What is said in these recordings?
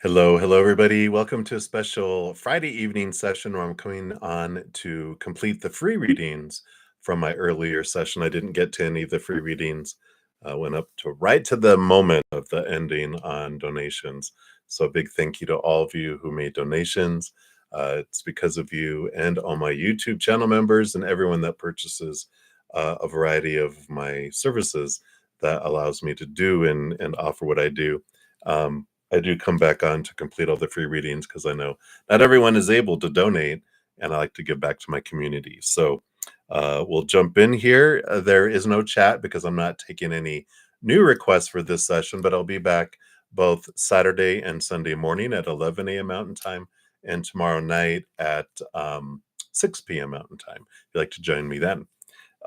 Hello, everybody. Welcome to a special Friday evening session where I'm coming on to complete the free readings from my earlier session. I didn't get to any of the free readings. Went up to right to the moment of the ending on donations. So a big thank you to all of you who made donations. It's because of you and all my YouTube channel members and everyone that purchases a variety of my services that allows me to do and offer what I do. I do come back on to complete all the free readings because I know not everyone is able to donate, and I like to give back to my community. So we'll jump in here. There is no chat because I'm not taking any new requests for this session, but I'll be back both Saturday and Sunday morning at 11 a.m. Mountain Time and tomorrow night at 6 p.m. Mountain Time. If you'd like to join me then.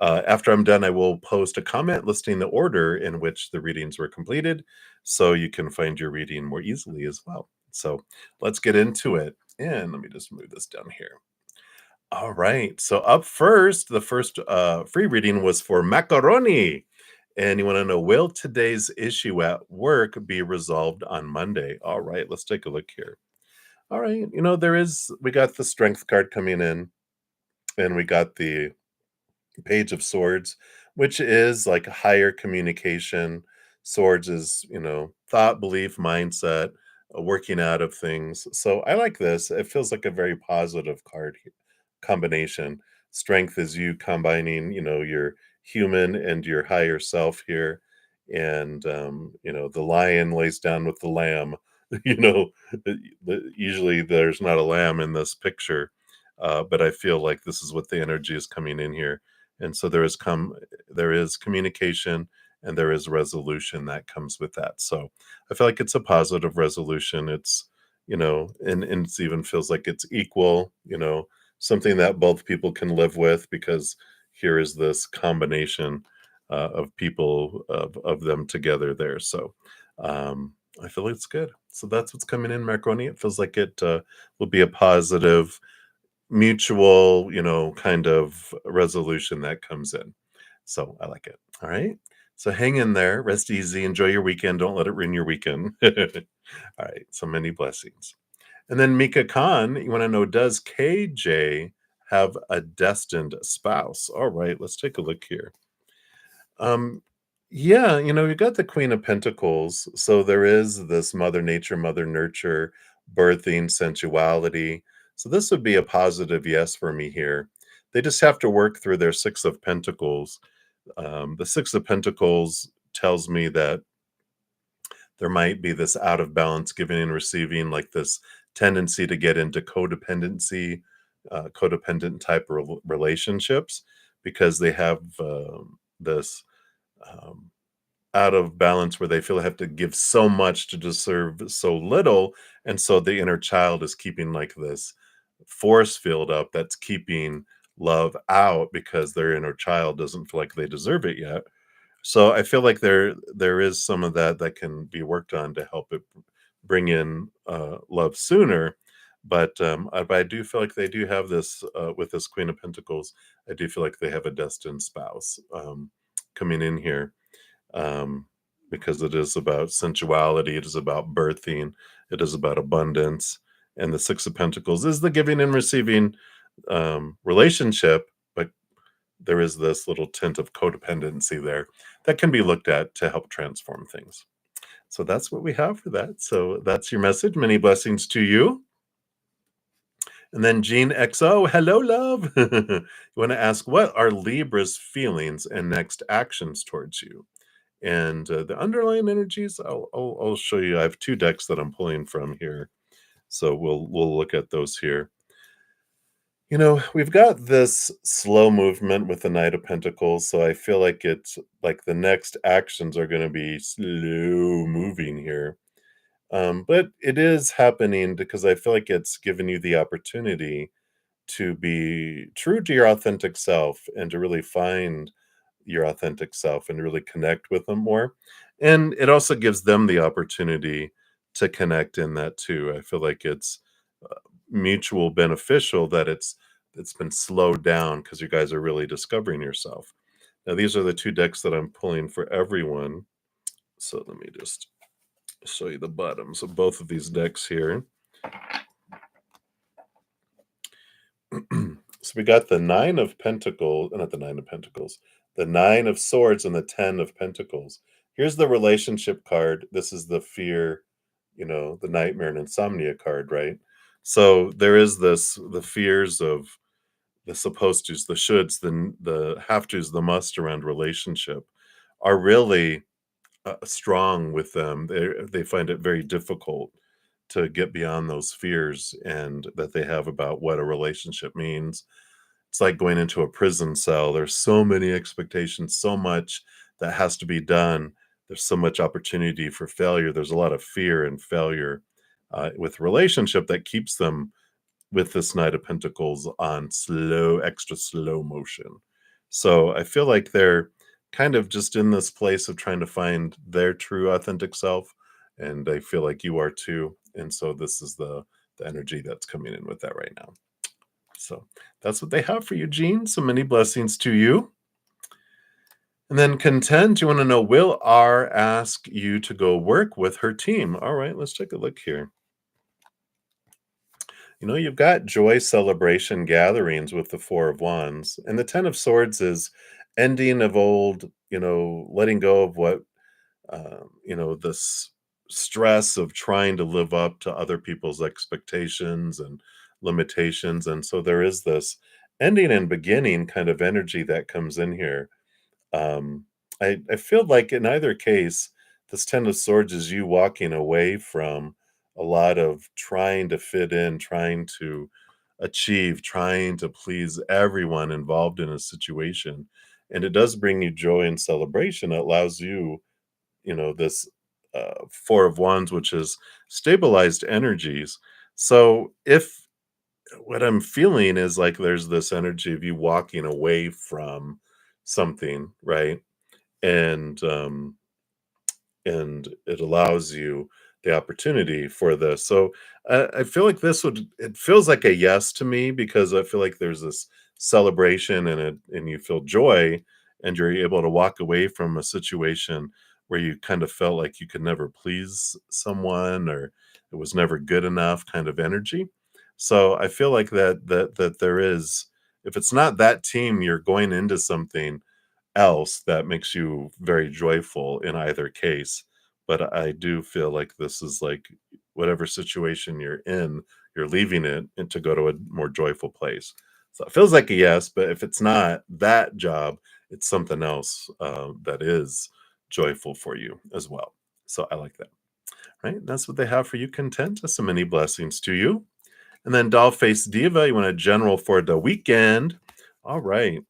After I'm done, I will post a comment listing the order in which the readings were completed so you can find your reading more easily as well. So let's get into it. And let me just move this down here. All right. So up first, the first free reading was for macaroni. And you want to know, will today's issue at work be resolved on Monday? All right, let's take a look here. All right. We got the strength card coming in, and we got the Page of Swords, which is like higher communication. Swords is, thought, belief, mindset, working out of things. So I like this. It feels like a very positive card combination. Strength is you combining, your human and your higher self here. And, the lion lays down with the lamb. you know, Usually there's not a lamb in this picture, but I feel like this is what the energy is coming in here, and so there is communication and there is resolution that comes with that. So I feel like it's a positive resolution. It's and it even feels like it's equal, something that both people can live with, because here is this combination of people of them together there. So I feel it's good. So that's what's coming in, macaroni. It feels like it will be a positive mutual, kind of resolution that comes in. So I like it. All right. So hang in there, rest easy, enjoy your weekend. Don't let it ruin your weekend. All right. So many blessings. And then Mika Khan, you want to know, does KJ have a destined spouse? All right. Let's take a look here. Yeah, you got the Queen of Pentacles. So there is this Mother Nature, Mother Nurture, birthing, sensuality. So this would be a positive yes for me here. They just have to work through their Six of Pentacles. The Six of Pentacles tells me that there might be this out of balance giving and receiving, like this tendency to get into codependency, codependent type relationships, because they have this um, out of balance where they feel they have to give so much to deserve so little. And so the inner child is keeping like this force field up that's keeping love out because their inner child doesn't feel like they deserve it yet. So I feel like there is some of that that can be worked on to help it bring in love sooner. But I do feel like they do have this with this Queen of Pentacles. I do feel like they have a destined spouse coming in here, um, because it is about sensuality, it is about birthing, it is about abundance. And the Six of Pentacles is the giving and receiving relationship, but there is this little tint of codependency there that can be looked at to help transform things. So that's what we have for that. So that's your message. Many blessings to you. And then Jean XO, hello, love. You want to ask, what are Libra's feelings and next actions towards you? And the underlying energies, I'll show you. I have two decks that I'm pulling from here, so we'll look at those here. We've got this slow movement with the Knight of Pentacles, so I feel like it's like the next actions are going to be slow moving here. But it is happening because I feel like it's given you the opportunity to be true to your authentic self and to really find your authentic self and to really connect with them more. And it also gives them the opportunity to connect in that too. I feel like it's mutual beneficial that it's been slowed down because you guys are really discovering yourself. Now these are the two decks that I'm pulling for everyone. So let me just Show you the bottoms of both of these decks here. So we got the Nine of Pentacles, not the Nine of Pentacles, the Nine of Swords and the Ten of Pentacles. Here's the relationship card. This is the fear, the nightmare and insomnia card, right? So there is the fears of the supposed tos, the shoulds, the have tos, the must around relationship are really strong with them. They find it very difficult to get beyond those fears and that they have about what a relationship means. It's like going into a prison cell. There's so many expectations, so much that has to be done. There's so much opportunity for failure. There's a lot of fear and failure with relationship that keeps them with this Knight of Pentacles on extra slow motion. So I feel like they're kind of just in this place of trying to find their true authentic self. And I feel like you are too. And so this is the energy that's coming in with that right now. So that's what they have for you, Gene. So many blessings to you. And then Content, you want to know, will R ask you to go work with her team? All right, let's take a look here. You've got joy celebration gatherings with the Four of Wands, and the Ten of Swords is ending of old, letting go of what, this stress of trying to live up to other people's expectations and limitations. And so there is this ending and beginning kind of energy that comes in here. um, I feel like in either case, this Ten of Swords is you walking away from a lot of trying to fit in, trying to achieve, trying to please everyone involved in a situation. And it does bring you joy and celebration. It allows you, this Four of Wands, which is stabilized energies. So if what I'm feeling is like there's this energy of you walking away from something, right? and and it allows you the opportunity for this. So I feel like it feels like a yes to me because I feel like there's this celebration and you feel joy and you're able to walk away from a situation where you kind of felt like you could never please someone or it was never good enough kind of energy. So I feel like that there is, if it's not that team, you're going into something else that makes you very joyful in either case. But I do feel like this is like whatever situation you're in, you're leaving it and to go to a more joyful place. So it feels like a yes, but if it's not that job, it's something else that is joyful for you as well. So I like that. Right. That's what they have for you. Content. So many blessings to you. And then Doll Face Diva, you want a general for the weekend. All right.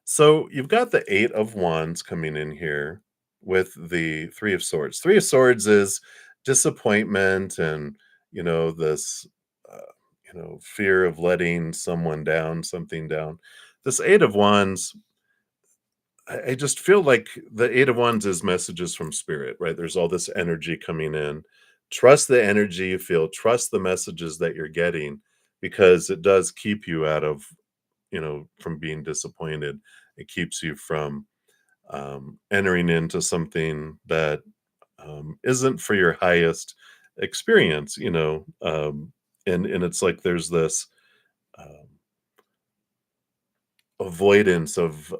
So you've got the Eight of Wands coming in here with the Three of Swords. Three of Swords is disappointment and, this, uh, fear of letting someone down, something down. This Eight of Wands, I just feel like the Eight of Wands is messages from spirit, right? There's all this energy coming in. Trust the energy you feel, trust the messages that you're getting because it does keep you out of, from being disappointed. It keeps you from entering into something that isn't for your highest experience, and it's like there's this um, avoidance of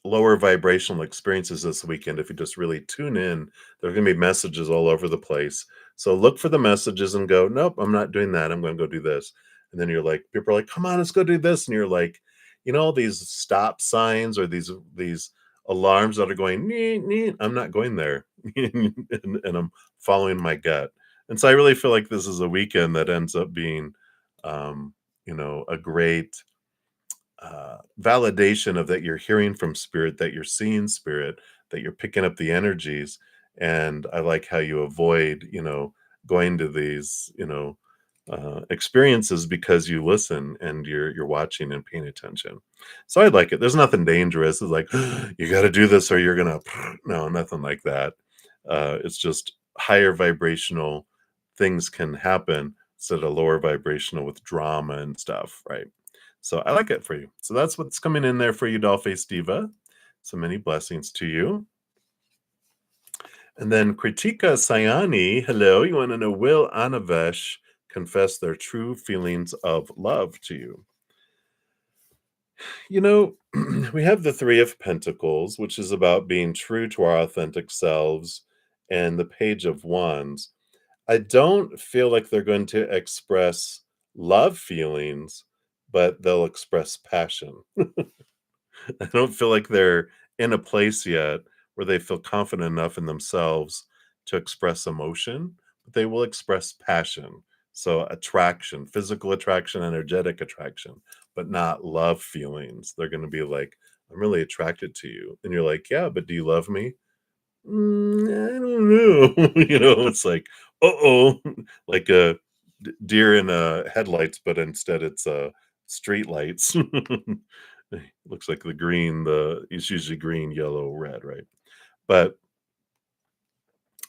lower vibrational experiences this weekend. If you just really tune in, there are going to be messages all over the place. So look for the messages and go, nope, I'm not doing that. I'm going to go do this. And then you're like, people are like, come on, let's go do this. And you're like, these stop signs or these alarms that are going, neat, neat. I'm not going there. And I'm following my gut. And so I really feel like this is a weekend that ends up being, um, a great validation of that you're hearing from spirit, that you're seeing spirit, that you're picking up the energies. And I like how you avoid, going to these, experiences because you listen and you're watching and paying attention. So I like it. There's nothing dangerous. It's like you got to do this or you're gonna no, nothing like that. It's just higher vibrational things can happen instead of lower vibrational with drama and stuff, right? So I like it for you. So that's what's coming in there for you, Dollface Diva. So many blessings to you. And then Kritika Sayani, hello, you want to know, will Anavesh confess their true feelings of love to you? You know, we have the Three of Pentacles, which is about being true to our authentic selves, and the Page of Wands. I don't feel like they're going to express love feelings, but they'll express passion. I don't feel like they're in a place yet where they feel confident enough in themselves to express emotion, but they will express passion. So, attraction, physical attraction, energetic attraction, but not love feelings. They're going to be like, I'm really attracted to you. And you're like, yeah, but do you love me? I don't know. It's like, uh-oh, like a deer in headlights, but instead it's street lights. Looks like the green, it's usually green, yellow, red, right? But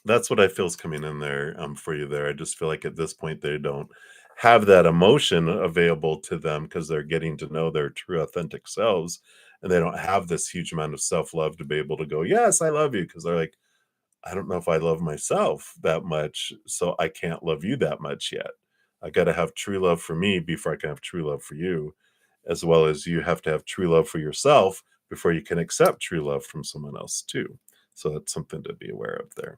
that's what I feel is coming in there for you there. I just feel like at this point they don't have that emotion available to them because they're getting to know their true authentic selves, and they don't have this huge amount of self-love to be able to go, yes, I love you, because they're like, I don't know if I love myself that much, so I can't love you that much yet. I got to have true love for me before I can have true love for you, as well as you have to have true love for yourself before you can accept true love from someone else too. So that's something to be aware of there.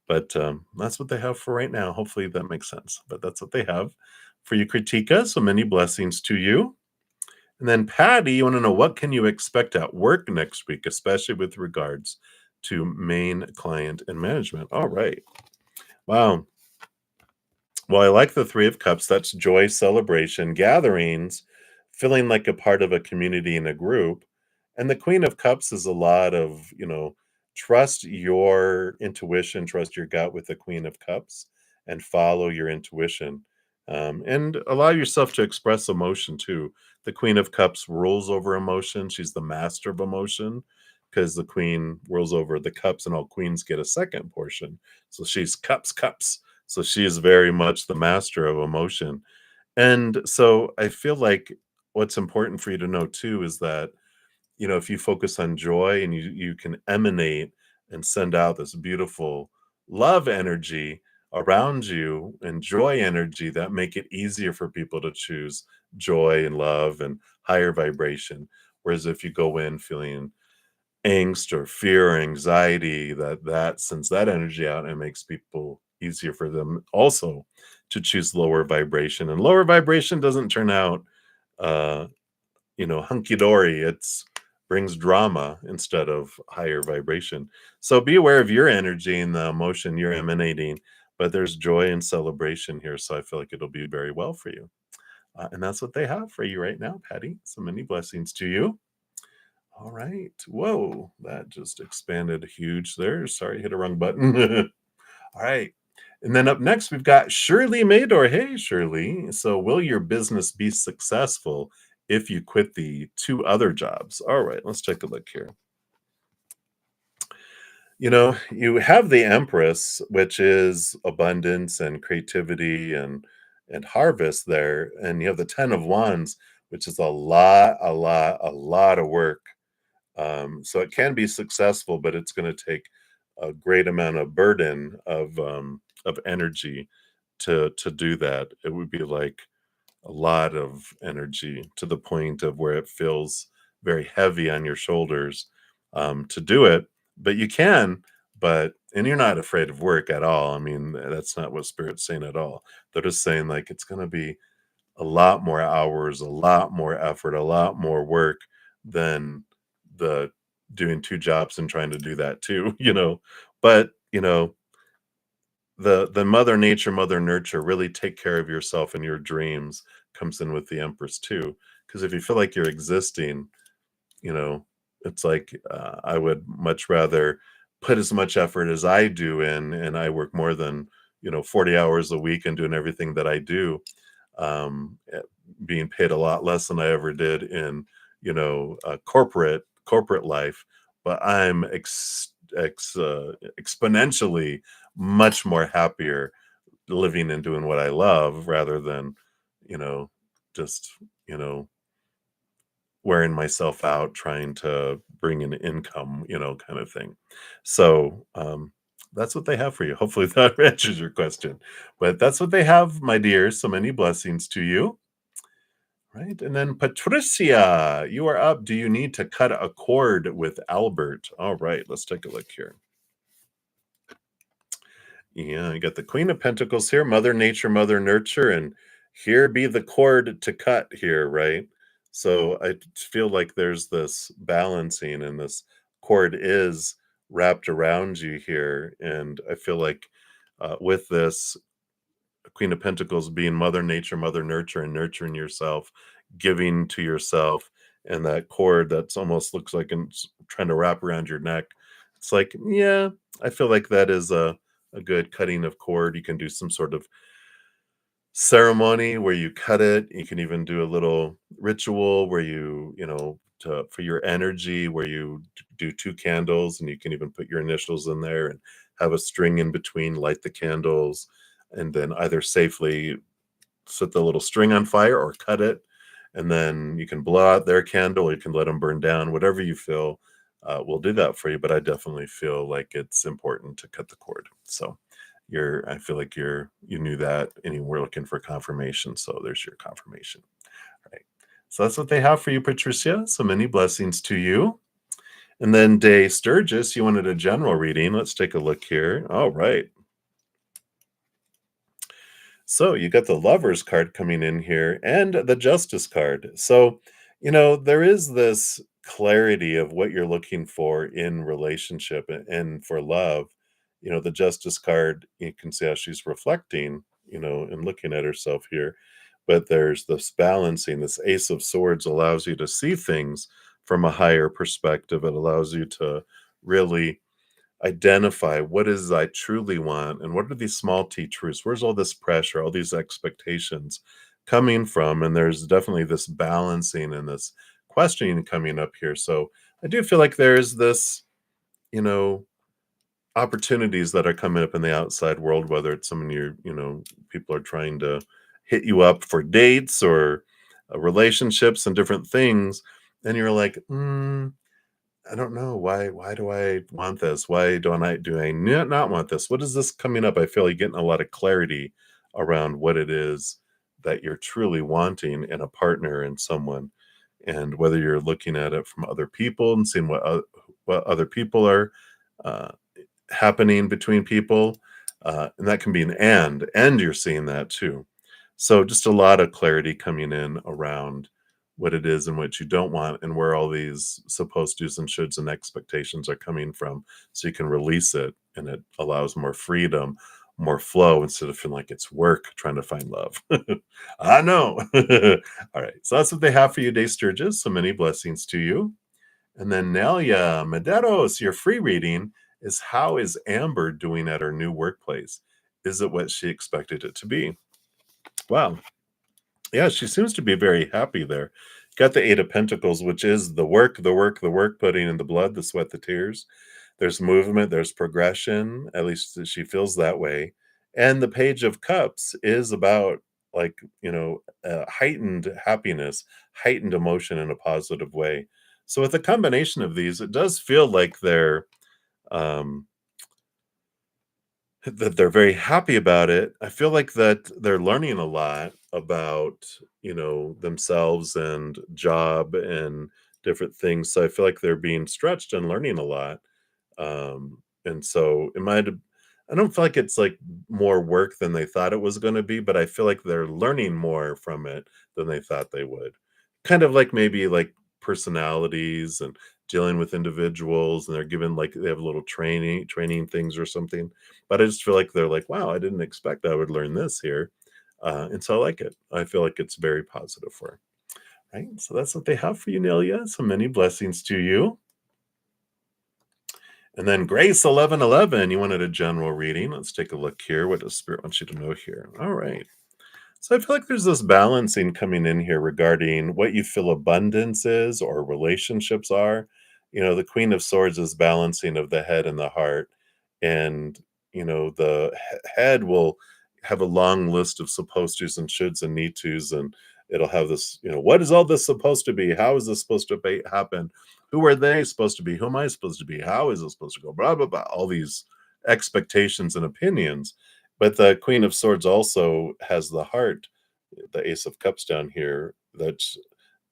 But that's what they have for right now. Hopefully that makes sense. But that's what they have for you, Kritika. So many blessings to you. And then Patty, you want to know, what can you expect at work next week, especially with regards to main client and management? All right. Wow. Well, I like the Three of Cups. That's joy, celebration, gatherings, feeling like a part of a community and a group. And the Queen of Cups is a lot of, trust your intuition, trust your gut with the Queen of Cups, and follow your intuition. And allow yourself to express emotion too. The Queen of Cups rules over emotion. She's the master of emotion because the Queen rules over the cups, and all queens get a second portion. So she's cups, cups. So she is very much the master of emotion. And so I feel like what's important for you to know too is that, if you focus on joy and you can emanate and send out this beautiful love energy around you and joy energy, that make it easier for people to choose joy and love and higher vibration. Whereas if you go in feeling angst or fear or anxiety, that sends that energy out and makes people easier for them also to choose lower vibration. And lower vibration doesn't turn out uh hunky dory. It's brings drama instead of higher vibration. So be aware of your energy and the emotion you're emanating, but there's joy and celebration here, so I feel like it'll be very well for you. And that's what they have for you right now, Patty. So many blessings to you. All right. Whoa, that just expanded huge there. Sorry, hit a wrong button. All right. And then up next, we've got Shirley Mador. Hey, Shirley. So, will your business be successful if you quit the two other jobs? All right, let's take a look here. You have the Empress, which is abundance and creativity and harvest there, and you have the Ten of Wands, which is a lot of work. So it can be successful, but it's going to take a great amount of burden of energy to do that. It would be like a lot of energy to the point of where it feels very heavy on your shoulders to do it. But you can, and you're not afraid of work at all. I mean, that's not what Spirit's saying at all. They're just saying like it's going to be a lot more hours, a lot more effort, a lot more work than the doing two jobs and trying to do that too, But, the mother nature, mother nurture, really take care of yourself and your dreams comes in with the Empress too. Because if you feel like you're existing, you know, it's like I would much rather put as much effort as I do in, and I work more than 40 hours a week and doing everything that I do, eh, being paid a lot less than I ever did in corporate life, but I'm exponentially much more happier living and doing what I love rather than you know just you know wearing myself out trying to bring in income, kind of thing. So that's what they have for you. Hopefully that answers your question. But that's what they have, my dear. So many blessings to you. Right. And then Patricia, you are up. Do you need to cut a cord with Albert? All right, let's take a look here. Yeah, I got the Queen of Pentacles here, Mother Nature, Mother Nurture, and here be the cord to cut here, right? So I feel like there's this balancing, and this cord is wrapped around you here. And I feel like with this Queen of Pentacles being Mother Nature, Mother Nurture, and nurturing yourself, giving to yourself, and that cord that's almost looks like it's trying to wrap around your neck. It's like, yeah, I feel like that is a good cutting of cord. You can do some sort of ceremony where you cut it. You can even do a little ritual where for your energy, where you do two candles, and you can even put your initials in there and have a string in between, light the candles, and then either safely set the little string on fire or cut it. And then you can blow out their candle, or you can let them burn down, whatever you feel will do that for you. But I definitely feel like it's important to cut the cord. So I feel like you knew that, and you were looking for confirmation. So there's your confirmation. All right. So that's what they have for you, Patricia. So many blessings to you. And then Day Sturgis, you wanted a general reading. Let's take a look here. All right. So you got the Lovers card coming in here and the Justice card. So, there is this clarity of what you're looking for in relationship and for love. The Justice card, you can see how she's reflecting, and looking at herself here. But there's this balancing. This Ace of Swords allows you to see things from a higher perspective. It allows you to really identify what is I truly want, and what are these small T truths? Where's all this pressure, all these expectations coming from? And there's definitely this balancing and this questioning coming up here. So I do feel like there's this, you know, opportunities that are coming up in the outside world, whether it's some of your, people are trying to hit you up for dates or relationships and different things. And you're like, I don't know why do I want this? Why don't I do I not want this? What is this coming up? I feel like getting a lot of clarity around what it is that you're truly wanting in a partner and someone, and whether you're looking at it from other people and seeing what other people are uh, happening between people, and that can be an and you're seeing that too. So just a lot of clarity coming in around what it is and what you don't want, and where all these supposed to's and shoulds and expectations are coming from, so you can release it, and it allows more freedom, more flow, instead of feeling like it's work trying to find love. I know. All right, so that's what they have for you, Day Sturgis. So many blessings to you. And then Nelia Medeiros, your free reading is, how is Amber doing at her new workplace? Is it what she expected it to be? Wow. Yeah, she seems to be very happy there. Got the Eight of Pentacles, which is the work, the work, the work, putting in the blood, the sweat, the tears. There's movement, there's progression, at least she feels that way. And the Page of Cups is about, like, heightened happiness, heightened emotion in a positive way. So with a combination of these, it does feel like um they're very happy about it. I feel like that they're learning a lot about, themselves and job and different things. So I feel like they're being stretched and learning a lot. And so I don't feel like it's like more work than they thought it was going to be, but I feel like they're learning more from it than they thought they would. Kind of like maybe like personalities and dealing with individuals, and they're given, like, they have little training things or something. But I just feel like they're like, wow, I didn't expect I would learn this here. And so I like it. I feel like it's very positive for her. Right. So that's what they have for you, Nelia. So many blessings to you. And then Grace 1111, you wanted a general reading. Let's take a look here. What does Spirit want you to know here? All right. So I feel like there's this balancing coming in here regarding what you feel abundance is or relationships are. The Queen of Swords is balancing of the head and the heart. And, the head will have a long list of supposed to's and shoulds and need to's. And it'll have this, what is all this supposed to be? How is this supposed to happen? Who are they supposed to be? Who am I supposed to be? How is it supposed to go? Blah, blah, blah. All these expectations and opinions. But the Queen of Swords also has the heart, the Ace of Cups down here, that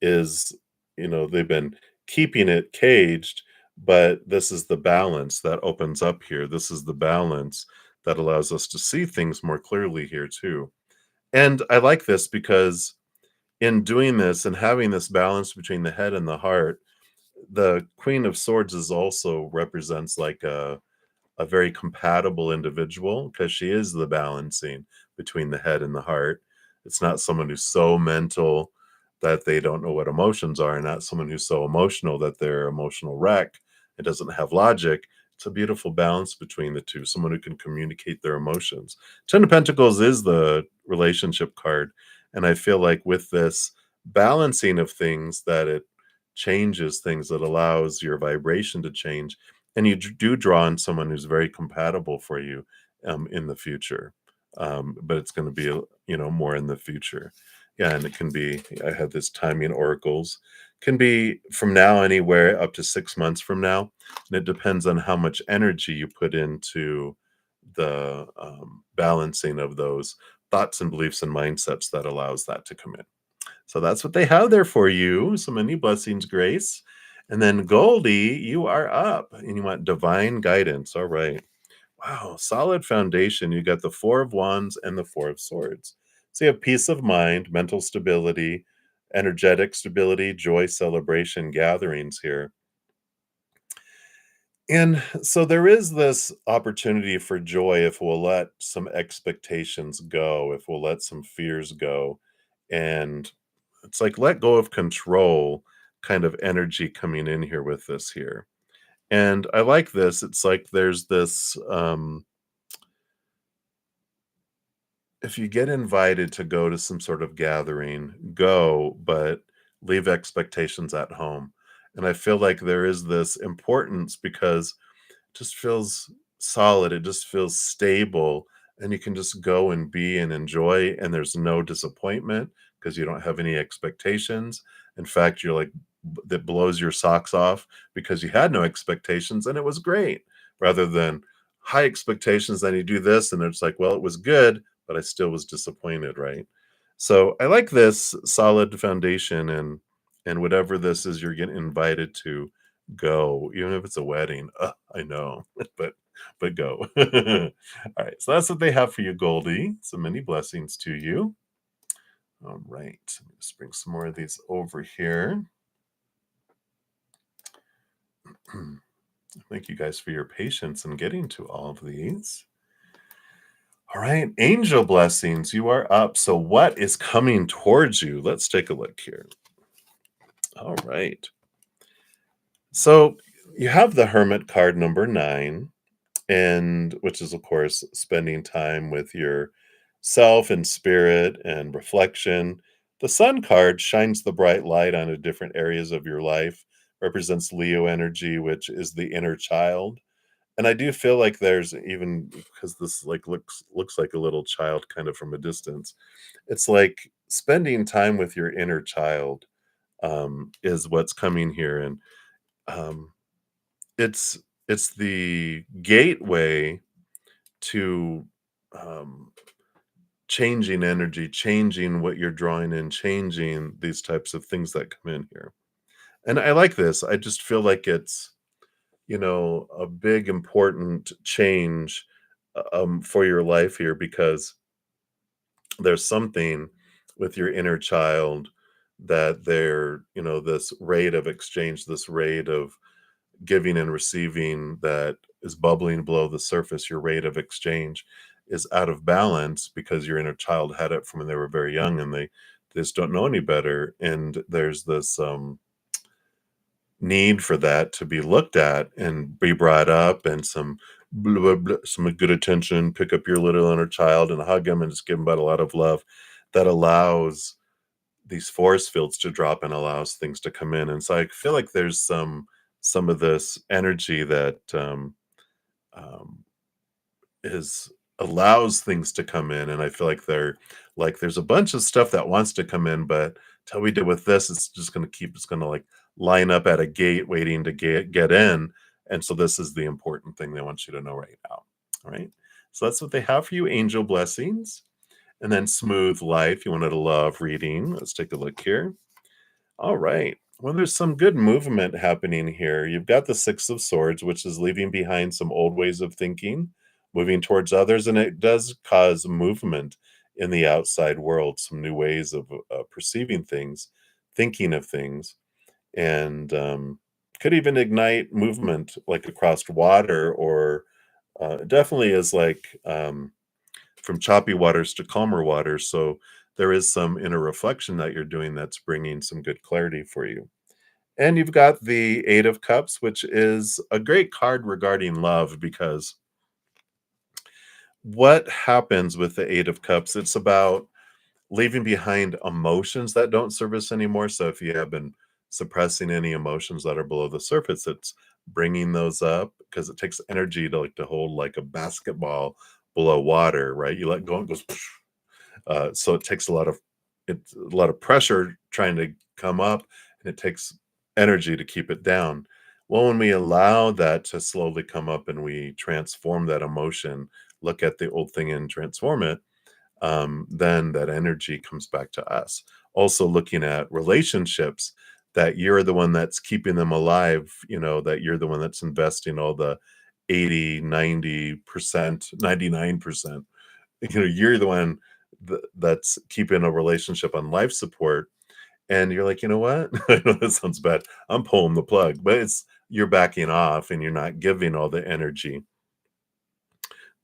is, they've been keeping it caged, but this is the balance that opens up here. This is the balance that allows us to see things more clearly here, too. And I like this because in doing this and having this balance between the head and the heart, the Queen of Swords is also represents like a very compatible individual because she is the balancing between the head and the heart. It's not someone who's so mental that they don't know what emotions are, and not someone who's so emotional that they're emotional wreck. It doesn't have logic. It's a beautiful balance between the two, someone who can communicate their emotions. Ten of Pentacles is the relationship card, and I feel like with this balancing of things that it changes things, that allows your vibration to change, and you do draw on someone who's very compatible for you in the future. But it's going to be, more in the future. Yeah, and it can be, I have this timing oracles, can be from now anywhere up to 6 months from now. And it depends on how much energy you put into the balancing of those thoughts and beliefs and mindsets that allows that to come in. So that's what they have there for you. So many blessings, Grace. And then Goldie, you are up and you want divine guidance. All right. Wow. Solid foundation. You got the Four of Wands and the Four of Swords. So you have peace of mind, mental stability, energetic stability, joy, celebration, gatherings here. And so there is this opportunity for joy if we'll let some expectations go, if we'll let some fears go. And it's like let go of control kind of energy coming in here with this here. And I like this. It's like there's this if you get invited to go to some sort of gathering, go, but leave expectations at home. And I feel like there is this importance because just feels solid, it just feels stable, and you can just go and be and enjoy, and there's no disappointment because you don't have any expectations. In fact, you're like that blows your socks off because you had no expectations and it was great, rather than high expectations, then you do this and it's like, well, it was good, but I still was disappointed, right? So I like this solid foundation, and whatever this is you're getting invited to, go, even if it's a wedding. I know, but go. All right, so that's what they have for you, Goldie. So many blessings to you. All right, let me just bring some more of these over here. Thank you guys for your patience in getting to all of these. All right, angel blessings, you are up. So what is coming towards you? Let's take a look here. All right. So you have the Hermit card number 9, and which is of course spending time with your self and spirit and reflection. The Sun card shines the bright light onto different areas of your life, represents Leo energy, which is the inner child. And I do feel like there's, even because this like looks like a little child kind of from a distance, it's like spending time with your inner child is what's coming here. And um, it's it's the gateway to um, changing energy, changing what you're drawing in, changing these types of things that come in here. And I like this. I just feel like it's, a big important change for your life here, because there's something with your inner child that they're, this rate of exchange, this rate of giving and receiving that is bubbling below the surface. Your rate of exchange is out of balance because your inner child had it from when they were very young, and they just don't know any better. And there's this need for that to be looked at and be brought up, and some blah, blah, blah, some good attention, pick up your little inner child and hug him and just give him about a lot of love that allows these force fields to drop and allows things to come in. And so I feel like there's some of this energy that um, is allows things to come in, and I feel like there's a bunch of stuff that wants to come in, but till we deal with this, it's gonna like line up at a gate waiting to get in. And so this is the important thing they want you to know right now. All right. So that's what they have for you, angel blessings. And then smooth life. You wanted a love reading. Let's take a look here. All right. Well, there's some good movement happening here. You've got the Six of Swords, which is leaving behind some old ways of thinking, moving towards others, and it does cause movement in the outside world, some new ways of perceiving things, thinking of things, and could even ignite movement like across water or definitely is like from choppy waters to calmer waters. So there is some inner reflection that you're doing that's bringing some good clarity for you. And you've got the Eight of Cups, which is a great card regarding love because what happens with the Eight of Cups? It's about leaving behind emotions that don't serve us anymore. So if you have been suppressing any emotions that are below the surface, it's bringing those up because it takes energy to like to hold like a basketball below water, right? You let go and it goes. So it takes it's a lot of pressure trying to come up, and it takes energy to keep it down. Well, when we allow that to slowly come up and we transform that emotion, look at the old thing and transform it, then that energy comes back to us. Also, looking at relationships that you're the one that's keeping them alive, that you're the one that's investing all the 80, 90%, 99%. You're the one that's keeping a relationship on life support. And you're like, you know what? I know that sounds bad. I'm pulling the plug, but you're backing off and you're not giving all the energy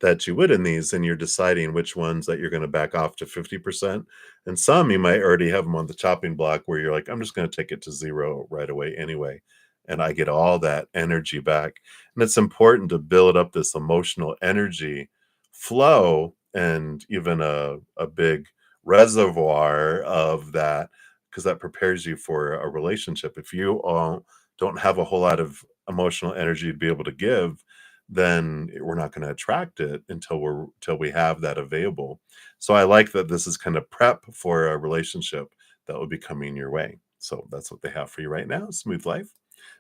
that you would in these, and you're deciding which ones that you're going to back off to 50%. And some you might already have them on the chopping block where you're like, I'm just going to take it to zero right away anyway. And I get all that energy back. And it's important to build up this emotional energy flow and even a big reservoir of that because that prepares you for a relationship. If you all don't have a whole lot of emotional energy to be able to give, then we're not going to attract it until we have that available. So I like that this is kind of prep for a relationship that will be coming your way. So that's what they have for you right now. Smooth life.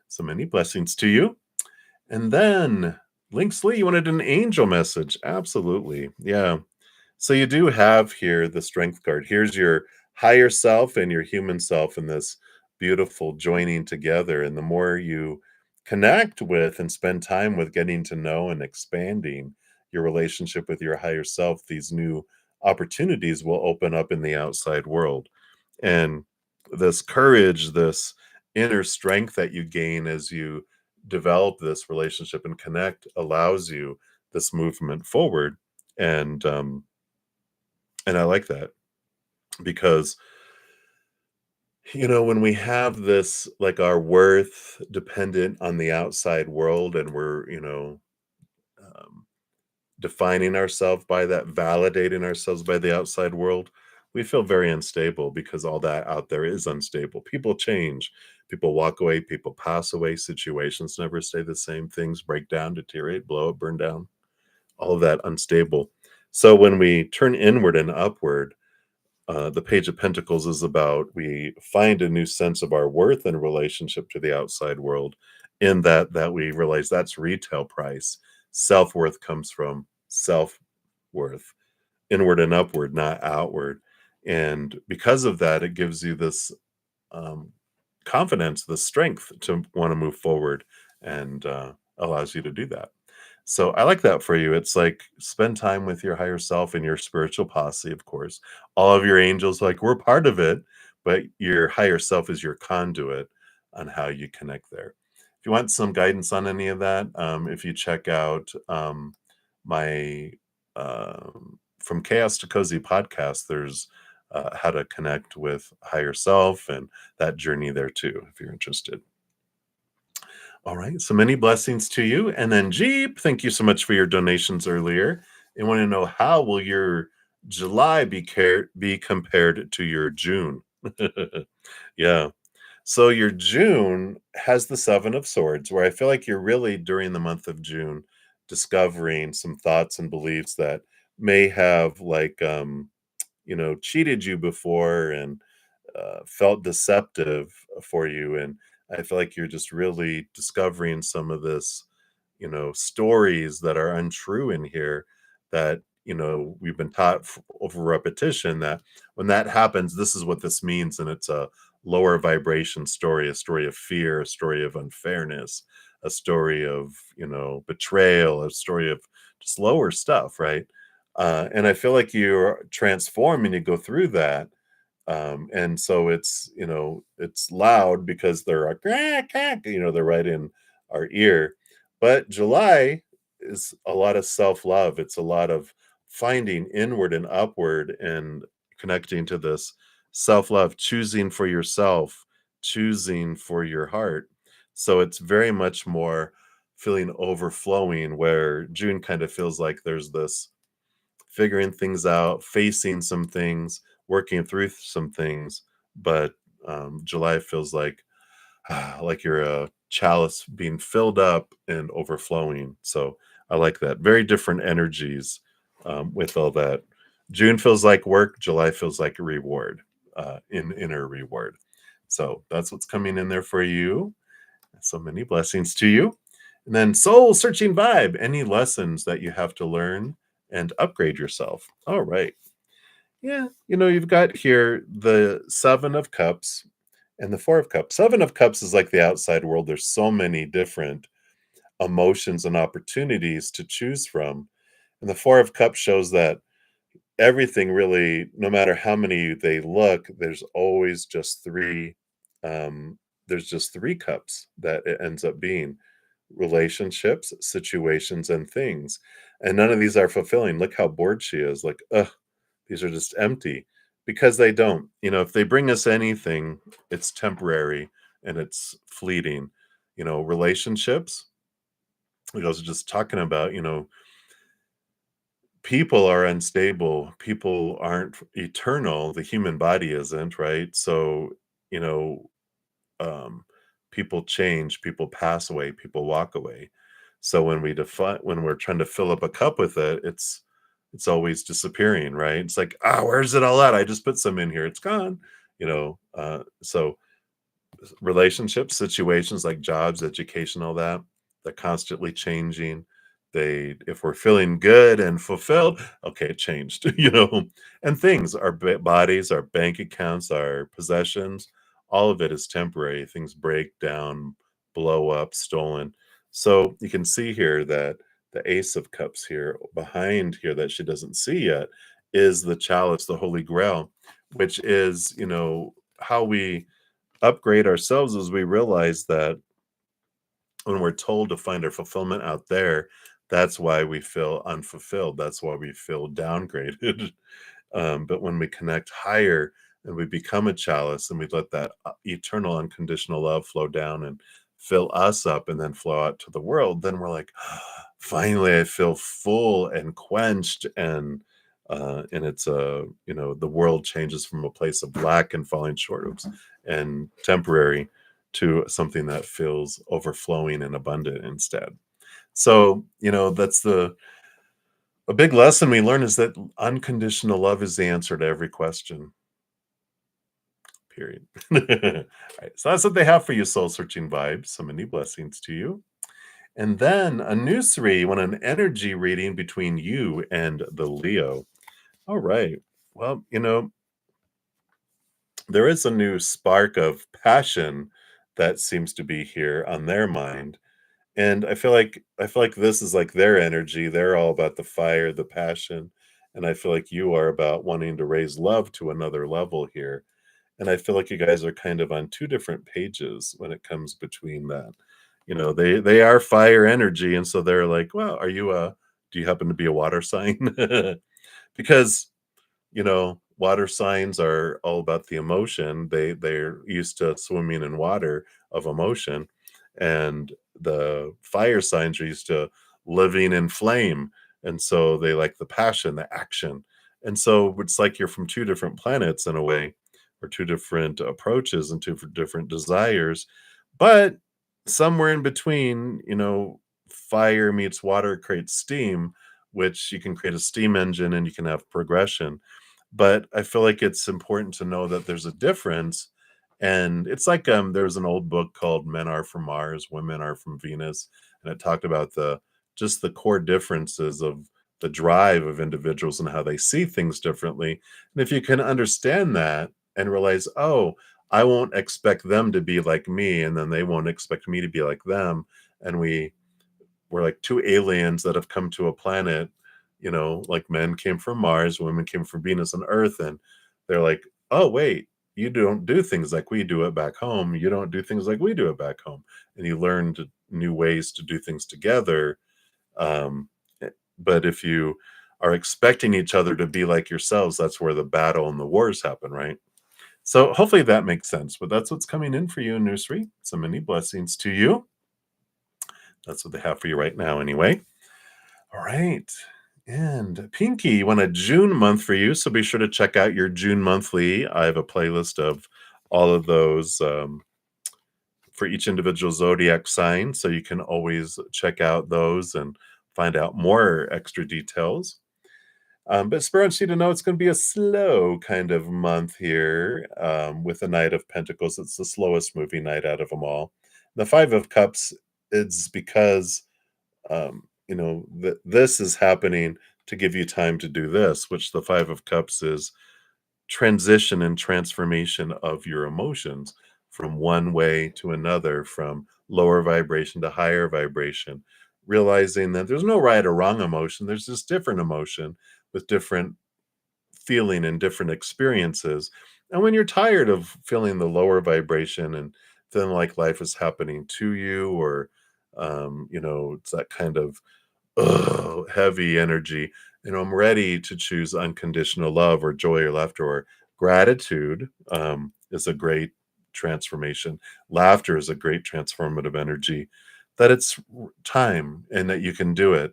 So many blessings to you. And then Linksley, you wanted an angel message. Absolutely. Yeah. So you do have here the strength card. Here's your higher self and your human self in this beautiful joining together. And the more you connect with and spend time with getting to know and expanding your relationship with your higher self, these new opportunities will open up in the outside world. And this courage, this inner strength that you gain as you develop this relationship and connect allows you this movement forward. And I like that because, when we have this, like our worth dependent on the outside world and we're, um, defining ourselves by that, validating ourselves by the outside world, we feel very unstable because all that out there is unstable. People change, people walk away, people pass away, situations never stay the same, things break down, deteriorate, blow up, burn down, all of that unstable. So when we turn inward and upward, the Page of Pentacles is about we find a new sense of our worth in relationship to the outside world. In that we realize that's retail price. Self worth comes from self worth, inward and upward, not outward. And because of that, it gives you this um, confidence, the strength to want to move forward, and allows you to do that. So I like that for you. It's like spend time with your higher self and your spiritual posse, of course. All of your angels, like we're part of it, but your higher self is your conduit on how you connect there. If you want some guidance on any of that, if you check out my From Chaos to Cozy podcast, there's how to connect with higher self and that journey there too, if you're interested. All right. So many blessings to you. And then Jeep, thank you so much for your donations earlier. And want to know how will your July be compared to your June? Yeah. So your June has the Seven of Swords, where I feel like you're really during the month of June discovering some thoughts and beliefs that may have cheated you before and felt deceptive for you. And I feel like you're just really discovering some of this stories that are untrue in here that, we've been taught over repetition that when that happens, this is what this means. And it's a lower vibration story, a story of fear, a story of unfairness, a story of, betrayal, a story of just lower stuff, right? And I feel like you're transformed and you go through that, and so it's loud because they're like, "Quack, quack," they're right in our ear. But July is a lot of self-love. It's a lot of finding inward and upward and connecting to this self-love, choosing for yourself, choosing for your heart. So it's very much more feeling overflowing, where June kind of feels like there's this figuring things out, facing some things, working through some things. But July feels like you're a chalice being filled up and overflowing. So I like that. Very different energies with all that. June feels like work. July feels like a reward, in inner reward. So that's what's coming in there for you. So many blessings to you. And then soul searching vibe, any lessons that you have to learn and upgrade yourself. All right. Yeah. You've got here the 7 of Cups and the 4 of Cups. 7 of Cups is like the outside world. There's so many different emotions and opportunities to choose from. And the 4 of Cups shows that everything really, no matter how many they look, um, there's just 3 cups that it ends up being: relationships, situations, and things. And none of these are fulfilling. Look how bored she is. Like, ugh, these are just empty because they don't. If they bring us anything, it's temporary and it's fleeting. Relationships, like I was just talking about, people are unstable, people aren't eternal, the human body isn't, right? So, you know, um, people change, people pass away, people walk away. So when we're trying to fill up a cup with it, it's always disappearing, right? It's like, where's it all at? I just put some in here, it's gone. So relationships, situations like jobs, education, all that, they're constantly changing. If we're feeling good and fulfilled, okay, it changed, and things, our bodies, our bank accounts, our possessions, all of it is temporary. Things break down, blow up, stolen. So you can see here that the Ace of Cups here behind here that she doesn't see yet is the chalice, the Holy Grail, which is, how we upgrade ourselves as we realize that when we're told to find our fulfillment out there, that's why we feel unfulfilled. That's why we feel downgraded. But when we connect higher and we become a chalice and we let that eternal, unconditional love flow down and fill us up and then flow out to the world, then we're like, finally, I feel full and quenched. And it's the world changes from a place of lack and falling short of and temporary to something that feels overflowing and abundant instead. So, that's a big lesson we learn, is that unconditional love is the answer to every question, period. All right, so that's what they have for you, soul searching vibes. So many blessings to you. And then a new 3, you want an energy reading between you and the Leo. All right. Well, there is a new spark of passion that seems to be here on their mind. And I feel like this is like their energy. They're all about the fire, the passion. And I feel like you are about wanting to raise love to another level here. And I feel like you guys are kind of on 2 different pages when it comes between that. They are fire energy. And so they're like, well, do you happen to be a water sign? Because water signs are all about the emotion. They're used to swimming in water of emotion, and the fire signs are used to living in flame, and so they like the passion, the action. And so it's like you're from 2 different planets in a way, or 2 different approaches and 2 different desires, but somewhere in between, fire meets water creates steam, which you can create a steam engine and you can have progression. But I feel like it's important to know that there's a difference. And it's like, there's an old book called Men Are From Mars, Women Are From Venus. and it talked about the just the core differences of the drive of individuals and how they see things differently. And if you can understand that and realize, oh, I won't expect them to be like me, and then they won't expect me to be like them, and we're like two aliens that have come to a planet, like men came from Mars, women came from Venus and Earth, and they're like, oh, wait, you don't do things like we do it back home. You don't do things like we do it back home. And you learned new ways to do things together. Um, but if you are expecting each other to be like yourselves, that's where the battle and the wars happen, right? So hopefully that makes sense. But that's what's coming in for you in nursery. So many blessings to you. That's what they have for you right now, anyway. All right. And Pinky, want a June month for you. So be sure to check out your June monthly. I have a playlist of all of those for each individual zodiac sign. So you can always check out those and find out more extra details. But Spur wants you to know it's going to be a slow kind of month here with the Knight of Pentacles. It's the slowest moving night out of them all. The Five of Cups, it's because this is happening to give you time to do this, which the Five of Cups is transition and transformation of your emotions from one way to another, from lower vibration to higher vibration, realizing that there's no right or wrong emotion, there's just different emotion with different feeling and different experiences. And when you're tired of feeling the lower vibration and feeling like life is happening to you, or it's that kind of heavy energy. I'm ready to choose unconditional love or joy or laughter or gratitude is a great transformation. Laughter is a great transformative energy. That it's time and that you can do it.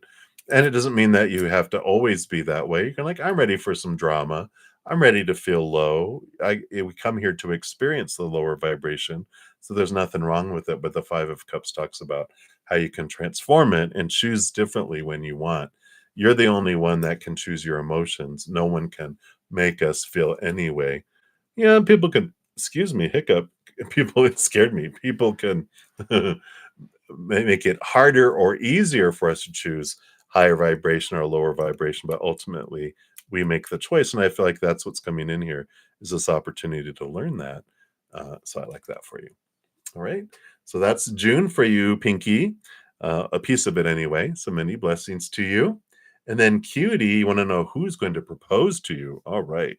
And it doesn't mean that you have to always be that way. You're like, I'm ready for some drama. I'm ready to feel low. We come here to experience the lower vibration. So there's nothing wrong with it. But the Five of Cups talks about how you can transform it and choose differently when you want. You're the only one that can choose your emotions. No one can make us feel any way. Yeah, people can, excuse me, hiccup. People, it scared me. People can make it harder or easier for us to choose higher vibration or lower vibration, but ultimately we make the choice. And I feel like that's what's coming in here is this opportunity to learn that. So I like that for you. All right. So that's June for you, Pinky. A piece of it anyway. So many blessings to you. And then Cutie, you want to know who's going to propose to you. All right.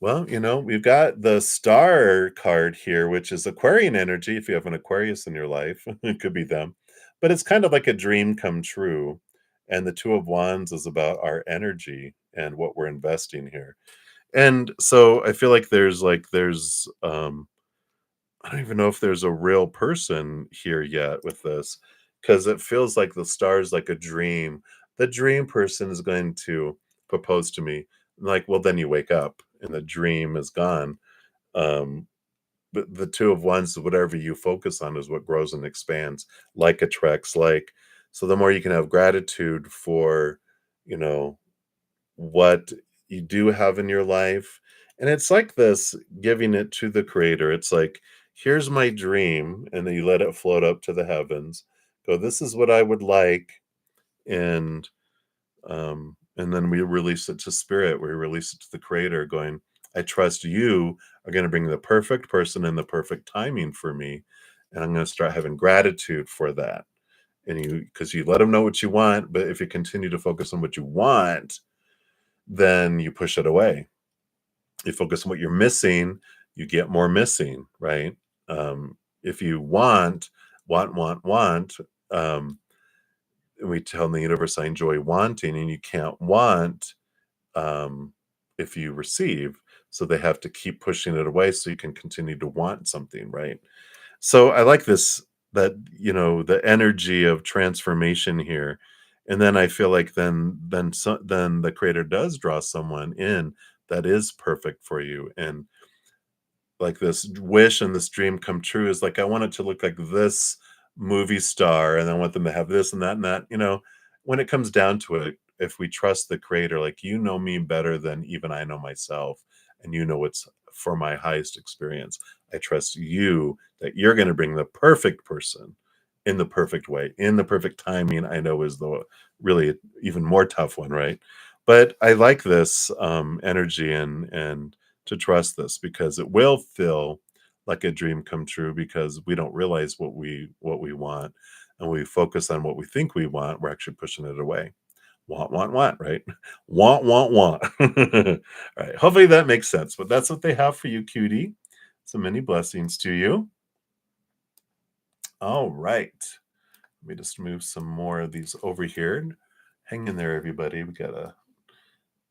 Well, we've got the star card here, which is Aquarian energy. If you have an Aquarius in your life, it could be them. But it's kind of like a dream come true. And the Two of Wands is about our energy and what we're investing here. And so I feel like there's I don't even know if there's a real person here yet with this, because it feels like the stars like a dream. The dream person is going to propose to me. Like, well, then you wake up and the dream is gone. Um, but the Two of Wands, whatever you focus on is what grows and expands, like attracts like. So the more you can have gratitude for, you know, what you do have in your life. And it's like this, giving it to the creator. It's like, here's my dream. And then you let it float up to the heavens. Go, this is what I would like. And then we release it to spirit. We release it to the creator, going, I trust you are going to bring the perfect person and the perfect timing for me. And I'm going to start having gratitude for that. And because you let them know what you want, but if you continue to focus on what you want, then you push it away. You focus on what you're missing, you get more missing, right? If you want, and we tell the universe, I enjoy wanting, and you can't want um, if you receive. So they have to keep pushing it away so you can continue to want something, right? So I like this, that the energy of transformation here. And then I feel like then the creator does draw someone in that is perfect for you. And like this wish and this dream come true is like, I want it to look like this movie star, and I want them to have this and that and that. When it comes down to it, if we trust the creator, like, you know me better than even I know myself, and you know what's for my highest experience. I trust you that you're going to bring the perfect person. in the perfect way, in the perfect timing, I know is the really even more tough one, right? But I like this energy and to trust this because it will feel like a dream come true because we don't realize what we want and we focus on what we think we want, we're actually pushing it away. Want, right? Want. All right. Hopefully that makes sense. But that's what they have for you, cutie. So many blessings to you. All right. Let me just move some more of these over here. Hang in there, everybody. We got a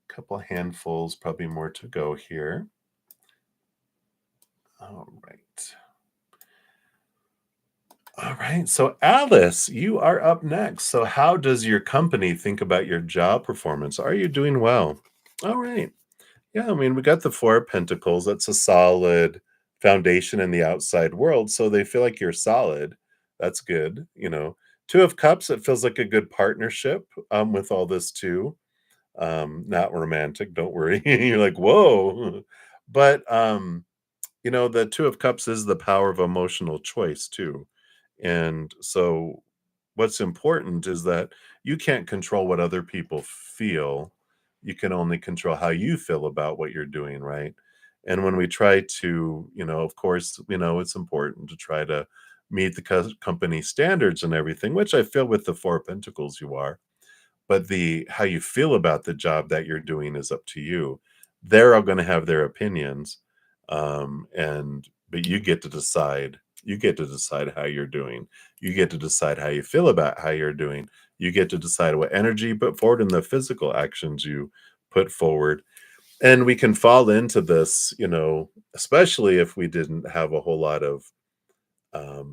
couple handfuls, probably more to go here. All right. All right. So, Alice, you are up next. So, how does your company think about your job performance? Are you doing well? All right. Yeah, I mean, we got the Four of Pentacles. That's a solid foundation in the outside world. So they feel like you're solid. That's good. Two of Cups, it feels like a good partnership with all this too. Not romantic, don't worry. You're like, whoa. But the Two of Cups is the power of emotional choice too. And so what's important is that you can't control what other people feel. You can only control how you feel about what you're doing, right? And when we try to, of course, it's important to try to meet the company standards and everything, which I feel with the Four of Pentacles you are, but the how you feel about the job that you're doing is up to you. They're all going to have their opinions, and but you get to decide. You get to decide how you're doing. You get to decide how you feel about how you're doing. You get to decide what energy you put forward and the physical actions you put forward. And we can fall into this, especially if we didn't have a whole lot of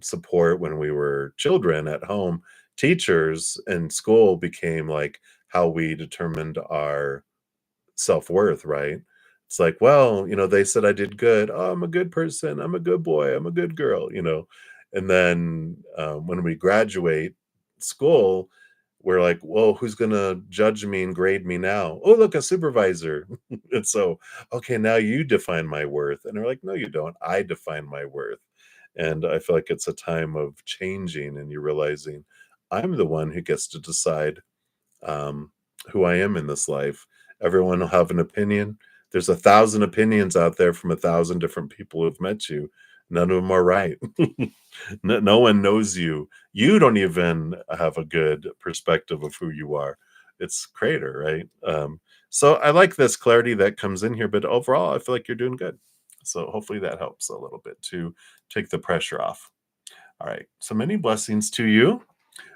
support when we were children at home. Teachers in school became like how we determined our self-worth, right? It's like, well, they said I did good. Oh, I'm a good person. I'm a good boy. I'm a good girl. And then when we graduate school, we're like, well, who's gonna judge me and grade me now? Oh, look, a supervisor. And so, okay, now you define my worth. And they're like, no, you don't. I define my worth. And I feel like it's a time of changing and you realizing I'm the one who gets to decide um, who I am in this life. Everyone will have an opinion. There's 1,000 opinions out there from 1,000 different people who've met you. None of them are right. No one knows you. You don't even have a good perspective of who you are. It's creator, right? So I like this clarity that comes in here, but overall, I feel like you're doing good. So hopefully that helps a little bit to take the pressure off. All right. So many blessings to you.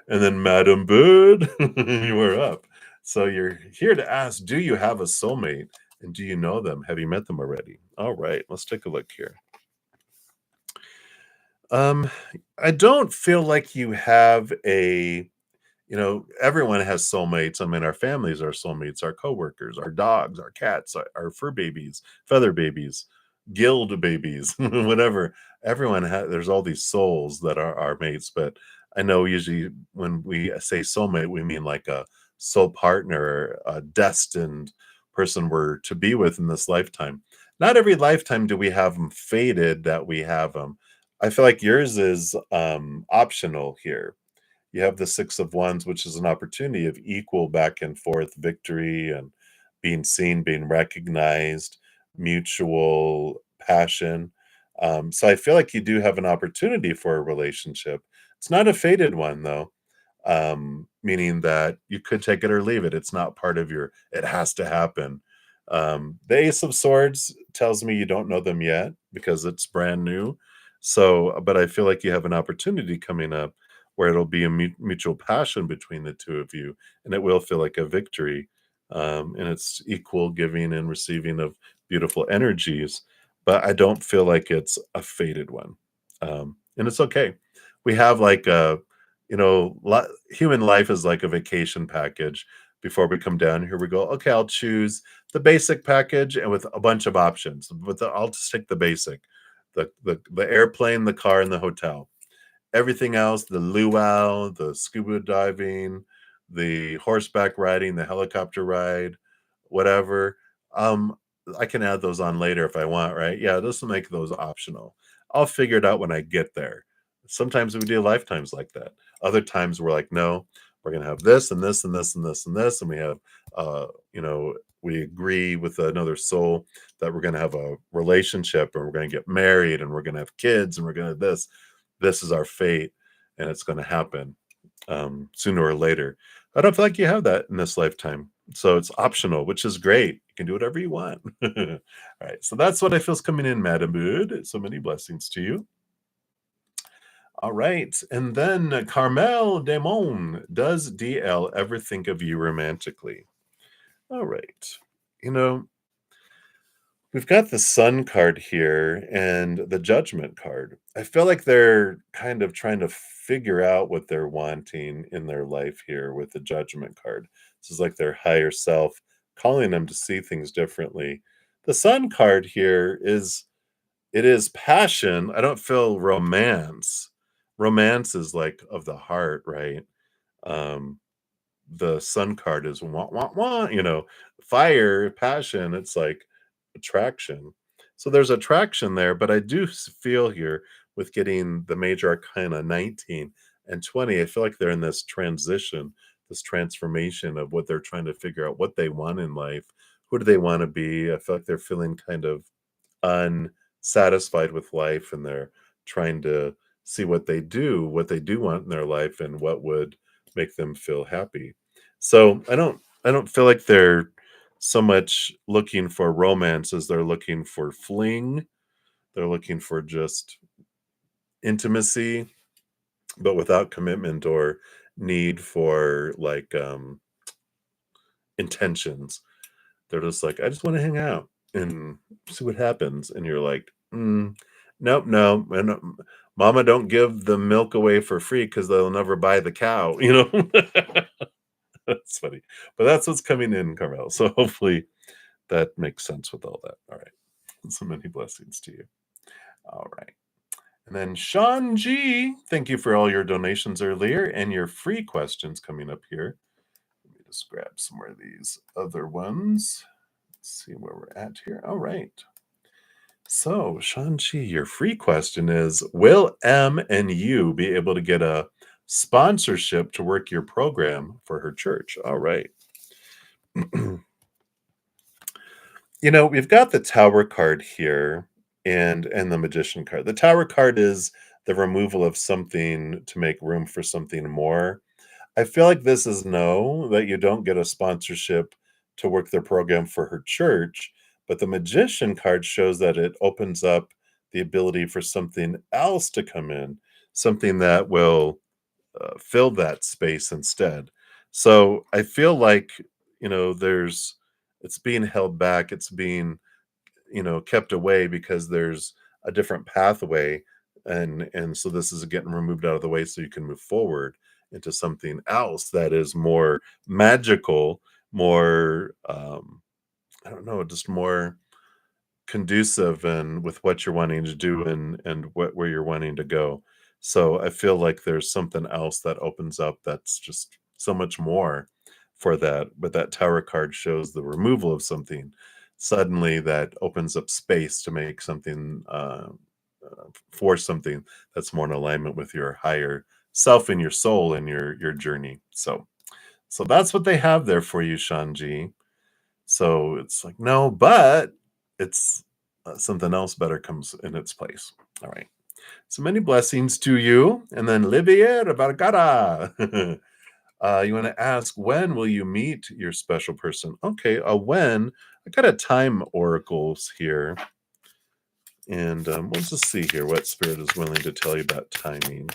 And then Madam Bird, you are up. So you're here to ask, do you have a soulmate? And do you know them? Have you met them already? All right, let's take a look here. Um, I don't feel like you have everyone has soulmates. I mean, our families are soulmates, our coworkers, our dogs, our cats, our fur babies, feather babies, guild babies, whatever. There's all these souls that are our mates, but I know usually when we say soulmate, we mean like a soul partner, a destined person we're to be with in this lifetime. Not every lifetime do we have them fated that we have them. I feel like yours is optional here. You have the Six of Wands, which is an opportunity of equal back and forth victory and being seen, being recognized, mutual passion. So I feel like you do have an opportunity for a relationship. It's not a fated one, though, meaning that you could take it or leave it. It's not part of it has to happen. The Ace of Swords tells me you don't know them yet because it's brand new. So, but I feel like you have an opportunity coming up where it'll be a mutual passion between the two of you, and it will feel like a victory. And it's equal giving and receiving of beautiful energies, but I don't feel like it's a fated one. And it's okay. We have like human life is like a vacation package. Before we come down here, we go, okay, I'll choose the basic package and with a bunch of options, but I'll just take the basic, the airplane, the car, and the hotel. Everything else, the luau, the scuba diving, the horseback riding, the helicopter ride, whatever, um, I can add those on later if I want, right? Yeah, this will make those optional. I'll figure it out when I get there. Sometimes we do lifetimes like that. Other times we're like, no, we're gonna have this and this and this and this and this, and we have, you know, we agree with another soul that we're gonna have a relationship and we're gonna get married and we're gonna have kids and we're gonna this. This is our fate, and it's gonna happen sooner or later. I don't feel like you have that in this lifetime. So it's optional, which is great. You can do whatever you want. All right. So that's what I feel is coming in, Madam Mood. So many blessings to you. All right. And then Carmel Demon, does DL ever think of you romantically? All right. You know, we've got the Sun card here and the Judgment card. I feel like they're kind of trying to figure out what they're wanting in their life here with the Judgment card. This is like their higher self calling them to see things differently. The Sun card here is it is passion. I don't feel romance. Romance is like of the heart, right? Um, the sun card is wah, wah, wah, fire, passion. It's like attraction. So there's attraction there, but I do feel here with getting the major arcana 19 and 20, I feel like they're in this transition, this transformation of what they're trying to figure out what they want in life. Who do they want to be? I feel like they're feeling kind of unsatisfied with life and they're trying to see what they do want in their life and what would make them feel happy. So I don't feel like they're so much looking for romance as they're looking for fling. They're looking for just intimacy, but without commitment or need for like intentions. They're just like, I just want to hang out and see what happens. And you're like, nope, no. And mama don't give the milk away for free because they'll never buy the cow, That's funny. But that's what's coming in, Carmel. So hopefully that makes sense with all that. All right. So many blessings to you. All right. And then Sean G, thank you for all your donations earlier and your free questions coming up here. Let me just grab some more of these other ones. Let's see where we're at here. All right. So, Shang-Chi, your free question is, will M and you be able to get a sponsorship to work your program for her church? All right. We've got the Tower card here and the Magician card. The Tower card is the removal of something to make room for something more. I feel like this is no, that you don't get a sponsorship to work their program for her church, but the Magician card shows that it opens up the ability for something else to come in, something that will fill that space instead. So I feel like, there's it's being held back, it's being kept away because there's a different pathway, and so this is getting removed out of the way so you can move forward into something else that is more magical, more I don't know, just more conducive and with what you're wanting to do and where you're wanting to go. So I feel like there's something else that opens up that's just so much more for that. But that tower card shows the removal of something. Suddenly that opens up space to make something for something that's more in alignment with your higher self and your soul and your journey. So that's what they have there for you, Shanji. So it's like, no, but it's something else better comes in its place. All right. So many blessings to you. And then Livier Bargara. You want to ask, when will you meet your special person? Okay, when? I got a time oracles here. And we'll just see here what spirit is willing to tell you about timing.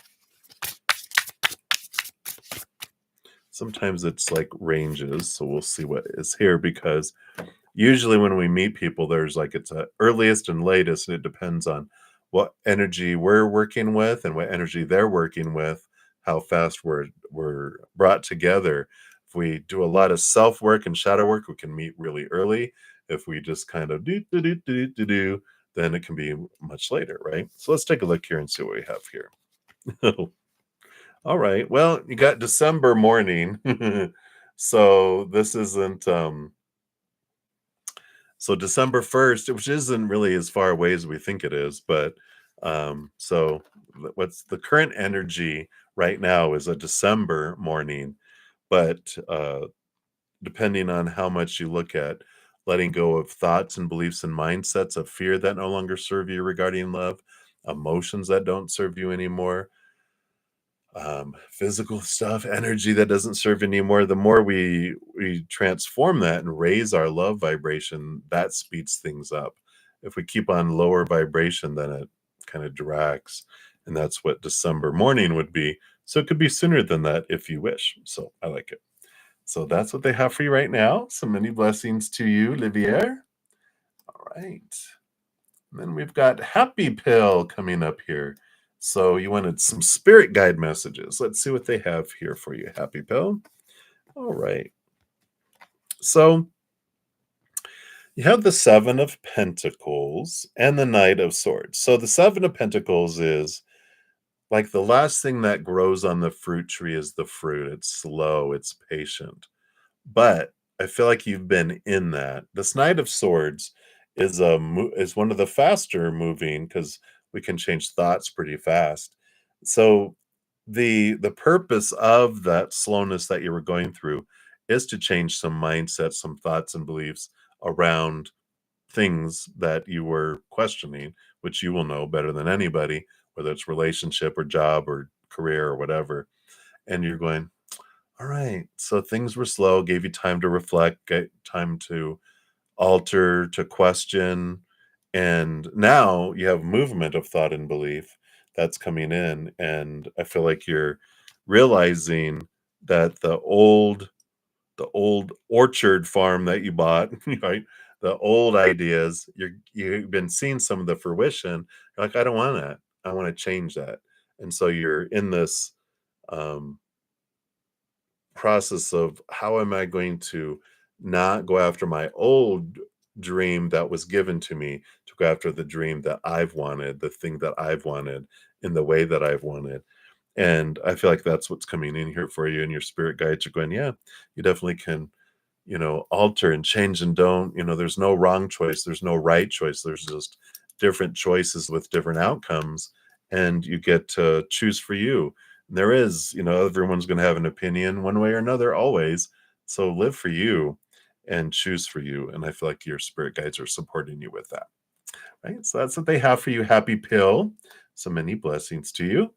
Sometimes it's like ranges, so we'll see what is here because usually when we meet people, there's like it's a earliest and latest, and it depends on what energy we're working with and what energy they're working with, how fast we're brought together. If we do a lot of self work and shadow work, we can meet really early. If we just kind of do, then it can be much later, right? So let's take a look here and see what we have here. All right. Well, you got December morning. So this isn't so December 1st, which isn't really as far away as we think it is, but So what's the current energy right now is a December morning, but depending on how much you look at letting go of thoughts and beliefs and mindsets of fear that no longer serve you regarding love, emotions that don't serve you anymore, physical stuff, energy that doesn't serve anymore. The more we transform that and raise our love vibration, that speeds things up. If we keep on lower vibration, then it kind of drags, and that's what December morning would be. So it could be sooner than that if you wish. So I like it. So that's what they have for you right now. So many blessings to you, Livier. All right. And then we've got Happy Pill coming up here. So you wanted some spirit guide messages. Let's see what they have here for you, Happy Pill. All right. So you have the Seven of Pentacles and the Knight of Swords. So the Seven of Pentacles is like the last thing that grows on the fruit tree is the fruit. It's slow, it's patient. But I feel like you've been in that. This Knight of Swords is one of the faster moving because we can change thoughts pretty fast. So the purpose of that slowness that you were going through is to change some mindsets, some thoughts and beliefs around things that you were questioning, which you will know better than anybody, whether it's relationship or job or career or whatever. And you're going, all right. So things were slow, gave you time to reflect, get time to alter, to question. And now you have movement of thought and belief that's coming in. And I feel like you're realizing that the old orchard farm that you bought, right? The old ideas, you've been seeing some of the fruition. You're like, I don't want that. I want to change that. And so you're in this um process of how am I going to not go after my old dream that was given to me to go after the dream that I've wanted, the thing that I've wanted in the way that I've wanted. And I feel like that's what's coming in here for you. And your spirit guides are going, yeah, you definitely can, alter and change and don't, there's no wrong choice. There's no right choice. There's just different choices with different outcomes. And you get to choose for you. There is, everyone's going to have an opinion one way or another, always. So live for you and choose for you. And I feel like your spirit guides are supporting you with that. Right. So that's what they have for you. Happy Pill. So many blessings to you.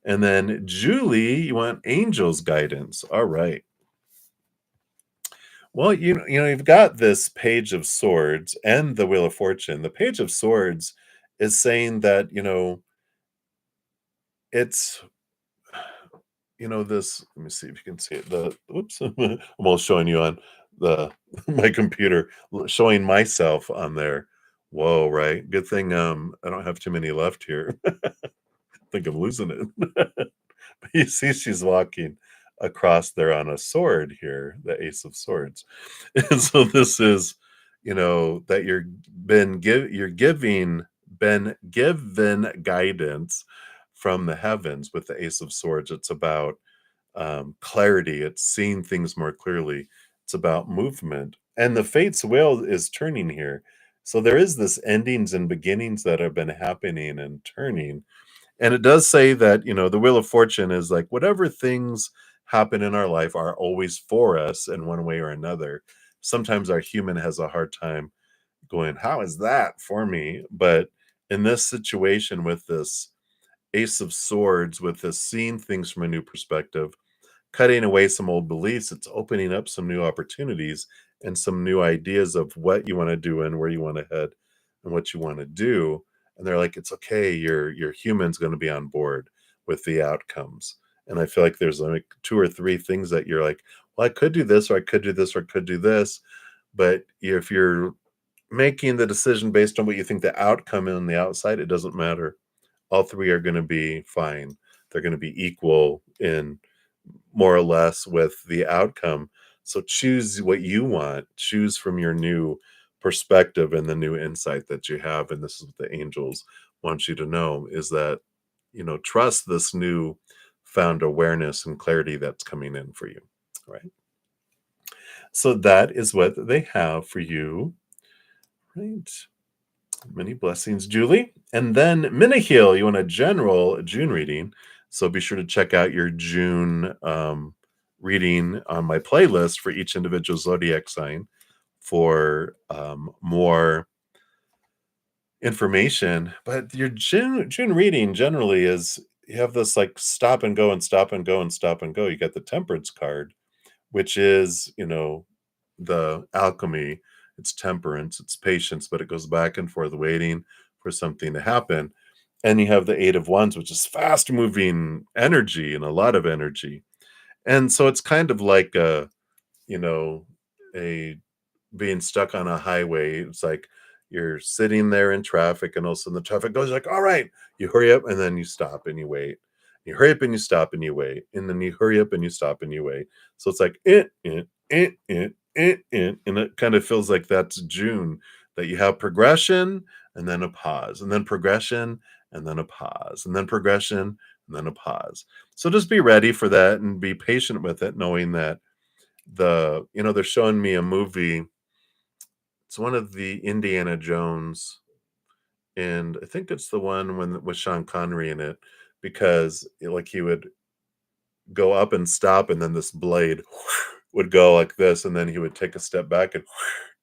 And then Julie, you want angels guidance. All right. Well, you've got this Page of Swords and the Wheel of Fortune. The Page of Swords is saying that, it's this, let me see if you can see it. The whoops, I'm almost showing you on the my computer, showing myself on there. Whoa, right. Good thing I don't have too many left here. I think I'm losing it. You see, she's walking across there on a sword here, the Ace of Swords. And so this is, that you're been given guidance from the heavens with the Ace of Swords. It's about clarity. It's seeing things more clearly. It's about movement. And the Fates wheel is turning here. So there is this endings and beginnings that have been happening and turning, and it does say that, the Wheel of Fortune is like whatever things happen in our life are always for us in one way or another. Sometimes our human has a hard time going, how is that for me? But in this situation with this Ace of Swords, with this seeing things from a new perspective, cutting away some old beliefs, it's opening up some new opportunities and some new ideas of what you want to do and where you want to head and what you want to do. And they're like, it's okay, your human's going to be on board with the outcomes. And I feel like there's like two or three things that you're like, well, I could do this, or I could do this, or I could do this. But if you're making the decision based on what you think the outcome on the outside, it doesn't matter. All three are going to be fine. They're going to be equal in more or less with the outcome. So choose what you want, choose from your new perspective and the new insight that you have. And this is what the angels want you to know, is that, trust this new found awareness and clarity that's coming in for you. Right. So that is what they have for you. Right. Many blessings, Julie. And then Minahil, you want a general June reading. So be sure to check out your June reading on my playlist for each individual zodiac sign for more information. But your June reading generally is you have this like stop and go and stop and go and stop and go. You got the temperance card, which is, the alchemy. It's temperance, it's patience, but it goes back and forth waiting for something to happen. And you have the Eight of Wands, which is fast moving energy and a lot of energy. And so it's kind of like you know, a being stuck on a highway. It's like you're sitting there in traffic, and all of a sudden the traffic goes like, all right, you hurry up and then you stop and you wait. You hurry up and you stop and you wait. And then you hurry up and you stop and you wait. So it's like and it kind of feels like that's June, that you have progression and then a pause, and then progression and then a pause, and then progression and then a pause. So just be ready for that and be patient with it, knowing that they're showing me a movie. It's one of the Indiana Jones, and I think it's the one when with Sean Connery in it, because like he would go up and stop, and then this blade would go like this, and then he would take a step back, and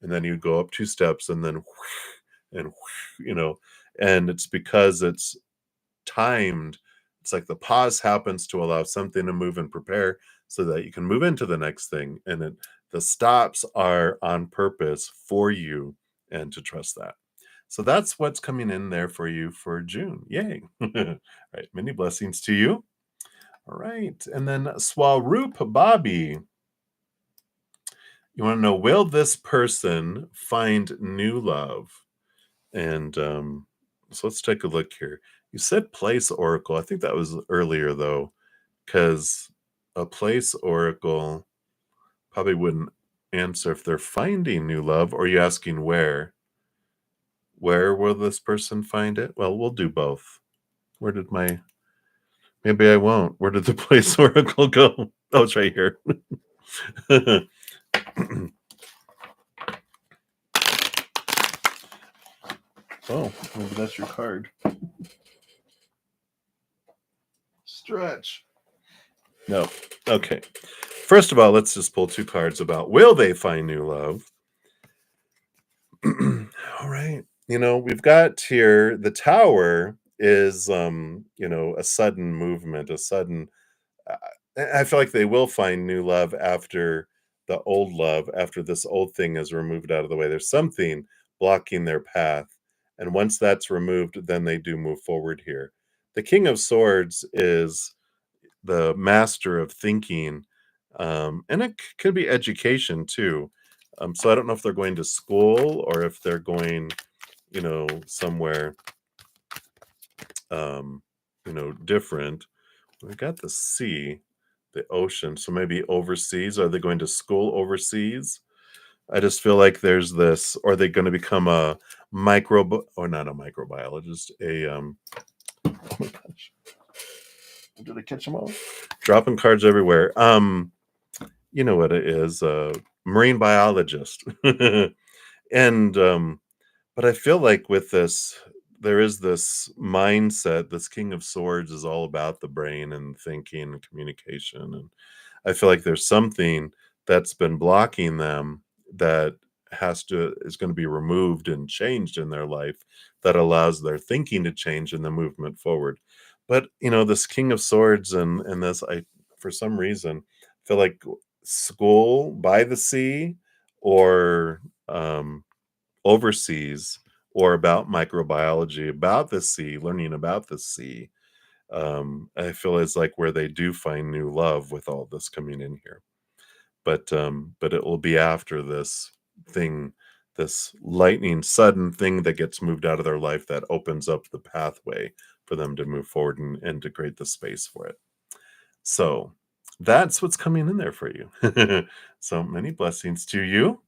then he would go up two steps, and then and you know, and it's because it's timed. It's like the pause happens to allow something to move and prepare so that you can move into the next thing. And the stops are on purpose for you, and to trust that. So that's what's coming in there for you for June. Yay. All right. Many blessings to you. All right. And then Swaroop Bobby. You want to know, will this person find new love? And so let's take a look here. You said place oracle. I think that was earlier though, because a place oracle probably wouldn't answer if they're finding new love, or are you asking where? Where will this person find it? Well, we'll do both. Where did my maybe I won't. Where did the place oracle go? Oh, it's right here. Oh, maybe that's your card. Stretch. No. Okay. First of all, let's just pull two cards about will they find new love? All right. We've got here the tower is a sudden movement, a sudden uh, I feel like they will find new love after the old love, after this old thing is removed out of the way. There's something blocking their path. And once that's removed, then they do move forward here. The King of Swords is the master of thinking, and it could be education too. So I don't know if they're going to school or if they're going, somewhere, different. We got the sea, the ocean, so maybe overseas. Are they going to school overseas? I just feel like there's this, or are they going to become a or not a microbiologist, oh my gosh, did I catch them all? Dropping cards everywhere. You know what it is, marine biologist. And but I feel like with this, there is this mindset. This King of Swords is all about the brain and thinking and communication, and I feel like there's something that's been blocking them that is going to be removed and changed in their life, that allows their thinking to change and the movement forward. But this King of Swords and this, I for some reason feel like school by the sea, or overseas, or about microbiology, about the sea, learning about the sea. I feel is like where they do find new love with all this coming in here. But it will be after this thing, this lightning sudden thing that gets moved out of their life, that opens up the pathway for them to move forward and to create the space for it. So that's what's coming in there for you. So many blessings to you.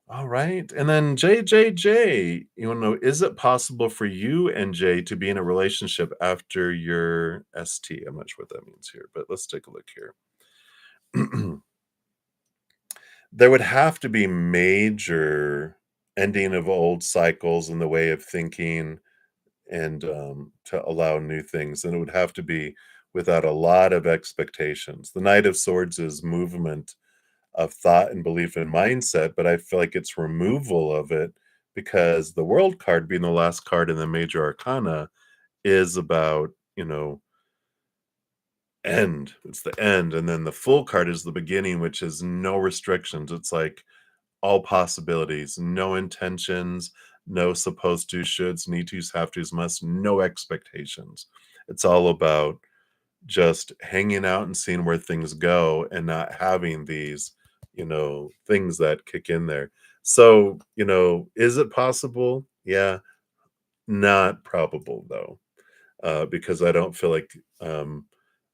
All right. And then JJJ, you want to know, is it possible for you and Jay to be in a relationship after your ST? I'm not sure what that means here, but let's take a look here. There would have to be major ending of old cycles and the way of thinking and to allow new things. And it would have to be without a lot of expectations. The Knight of Swords is movement of thought and belief and mindset, but I feel like it's removal of it because the World card, being the last card in the major arcana, is about, end. It's the end. And then the Full card is the beginning, which is no restrictions. It's like all possibilities, no intentions, no supposed to, shoulds, need tos, have tos, must, no expectations. It's all about just hanging out and seeing where things go and not having these, things that kick in there. So, is it possible? Yeah, not probable though, because I don't feel like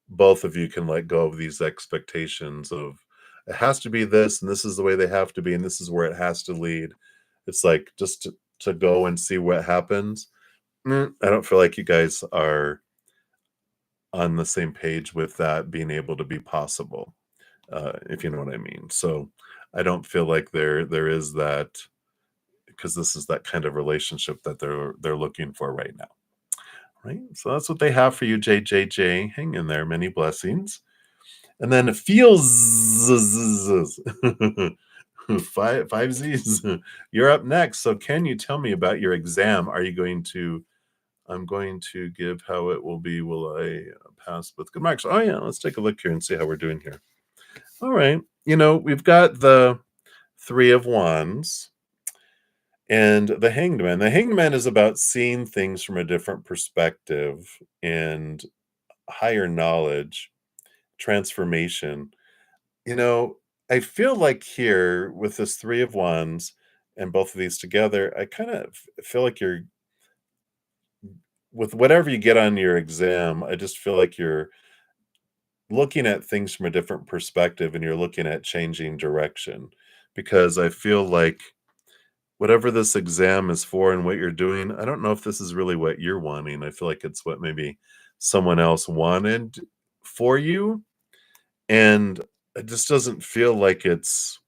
both of you can let go of these expectations of it has to be this and this is the way they have to be and this is where it has to lead. It's like just to go and see what happens. I don't feel like you guys are on the same page with that being able to be possible, if you know what I mean. So I don't feel like there is that because this is that kind of relationship that they're looking for right now. Right. So that's what they have for you, JJJ. Hang in there. Many blessings. And then it feels five Z's. You're up next. So can you tell me about your exam? Are you going to I'm going to give how it will be. Will I pass with good marks? Oh yeah, let's take a look here and see how we're doing here. All right. We've got the Three of Wands and the Hanged Man. The Hanged Man is about seeing things from a different perspective and higher knowledge, transformation. You know, I feel like here with this Three of Wands and both of these together, I kind of feel like you're with whatever you get on your exam, I just feel like you're looking at things from a different perspective and you're looking at changing direction because I feel like whatever this exam is for and what you're doing, I don't know if this is really what you're wanting. I feel like it's what maybe someone else wanted for you. And it just doesn't feel like it's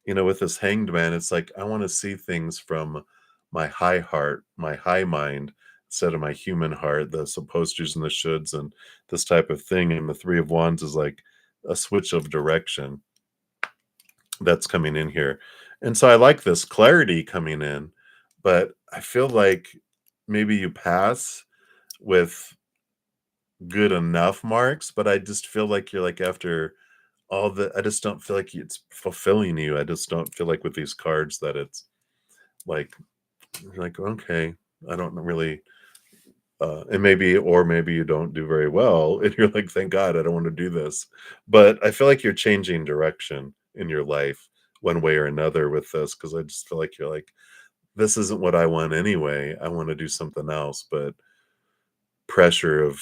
with this Hanged Man, it's like I want to see things from my high heart, my high mind, instead of my human heart, the supposed tos and the shoulds and this type of thing. And the Three of Wands is like a switch of direction that's coming in here. And so I like this clarity coming in, but I feel like maybe you pass with good enough marks, but I just feel like you're like after I just don't feel like it's fulfilling you. I just don't feel like with these cards that it's like okay, I don't really and maybe you don't do very well and you're like, thank God I don't want to do this. But I feel like you're changing direction in your life one way or another with this because I just feel like you're like, this isn't what I want anyway. I want to do something else, but pressure of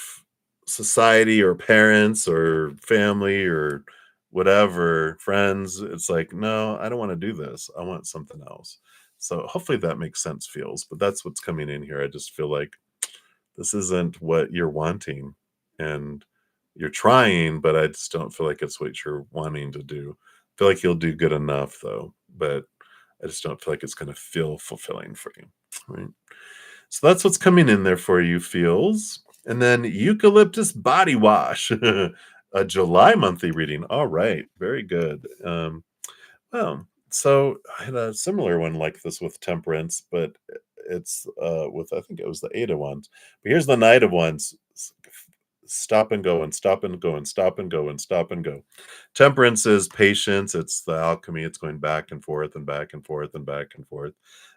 society or parents or family or whatever, friends, it's like, no, I don't want to do this. I want something else. So hopefully that makes sense, feels, but that's what's coming in here. I just feel like this isn't what you're wanting and you're trying, but I just don't feel like it's what you're wanting to do. I feel like you'll do good enough though, but I just don't feel like it's going to feel fulfilling for you. Right. So that's what's coming in there for you, feels. And then eucalyptus body wash, a July monthly reading. All right, very good. Well, so I had a similar one like this with temperance, but it's with I think it was the Eight of Wands. But here's the Knight of Wands. Stop and go and stop and go and stop and go and stop and go. Temperance is patience. It's the alchemy. It's going back and forth and back and forth and back and forth,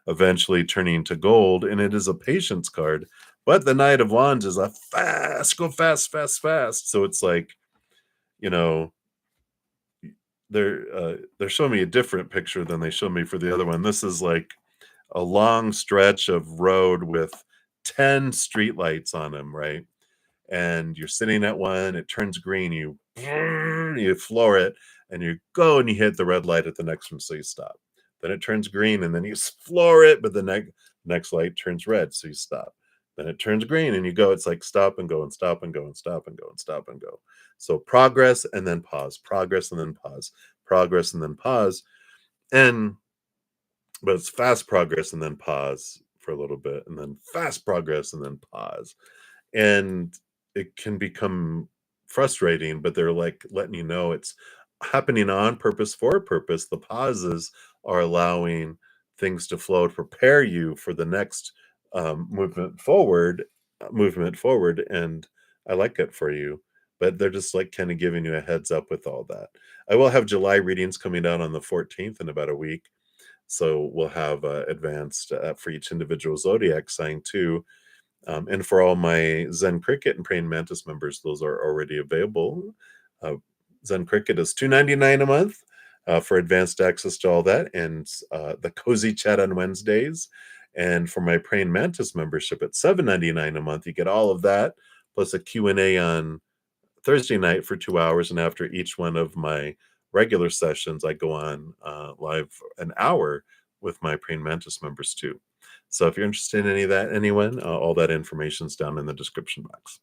eventually turning to gold. And it is a patience card. But the Knight of Wands is a fast, go fast, fast, fast. So it's like, you know, they're showing me a different picture than they showed me for the other one. This is like a long stretch of road with 10 streetlights on them, right? And you're sitting at one, it turns green, you floor it, and you go and you hit the red light at the next one, so you stop. Then it turns green, and then you floor it, but the next light turns red, so you stop. Then it turns green, and you go. It's like stop and go and stop and go and stop and go and stop and go. So progress and then pause, progress and then pause, progress and then pause. And but it's fast progress and then pause for a little bit, and then fast progress and then pause. And it can become frustrating, but they're like letting you know it's happening on purpose for a purpose. The pauses are allowing things to flow to prepare you for the next movement forward. And I like it for you, but they're just like kind of giving you a heads up with all that. I will have July readings coming out on the 14th in about a week, so we'll have advanced for each individual zodiac sign too. And for all my Zen Cricket and Praying Mantis members, those are already available. Uh, Zen Cricket is $2.99 a month for advanced access to all that, and the cozy chat on Wednesdays. And for my Praying Mantis membership at $7.99 a month, you get all of that plus a Q&A on Thursday night for 2 hours. And after each one of my regular sessions, I go on live an hour with my Praying Mantis members too. So if you're interested in any of that, anyone, all that information's down in the description box.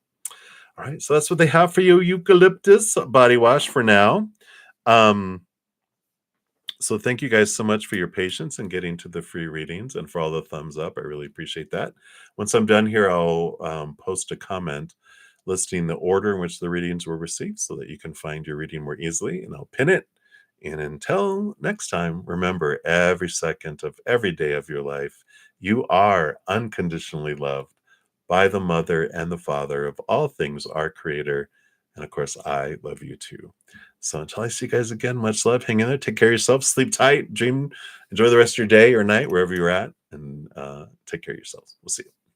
All right, so that's what they have for you, eucalyptus body wash for now. So thank you guys so much for your patience and getting to the free readings and for all the thumbs up. I really appreciate that. Once I'm done here, I'll post a comment listing the order in which the readings were received so that you can find your reading more easily, and I'll pin it. And until next time, remember every second of every day of your life, you are unconditionally loved by the mother and the father of all things, our creator. And of course, I love you too. So until I see you guys again, much love. Hang in there. Take care of yourself. Sleep tight. Dream. Enjoy the rest of your day or night, wherever you're at. And take care of yourselves. We'll see you.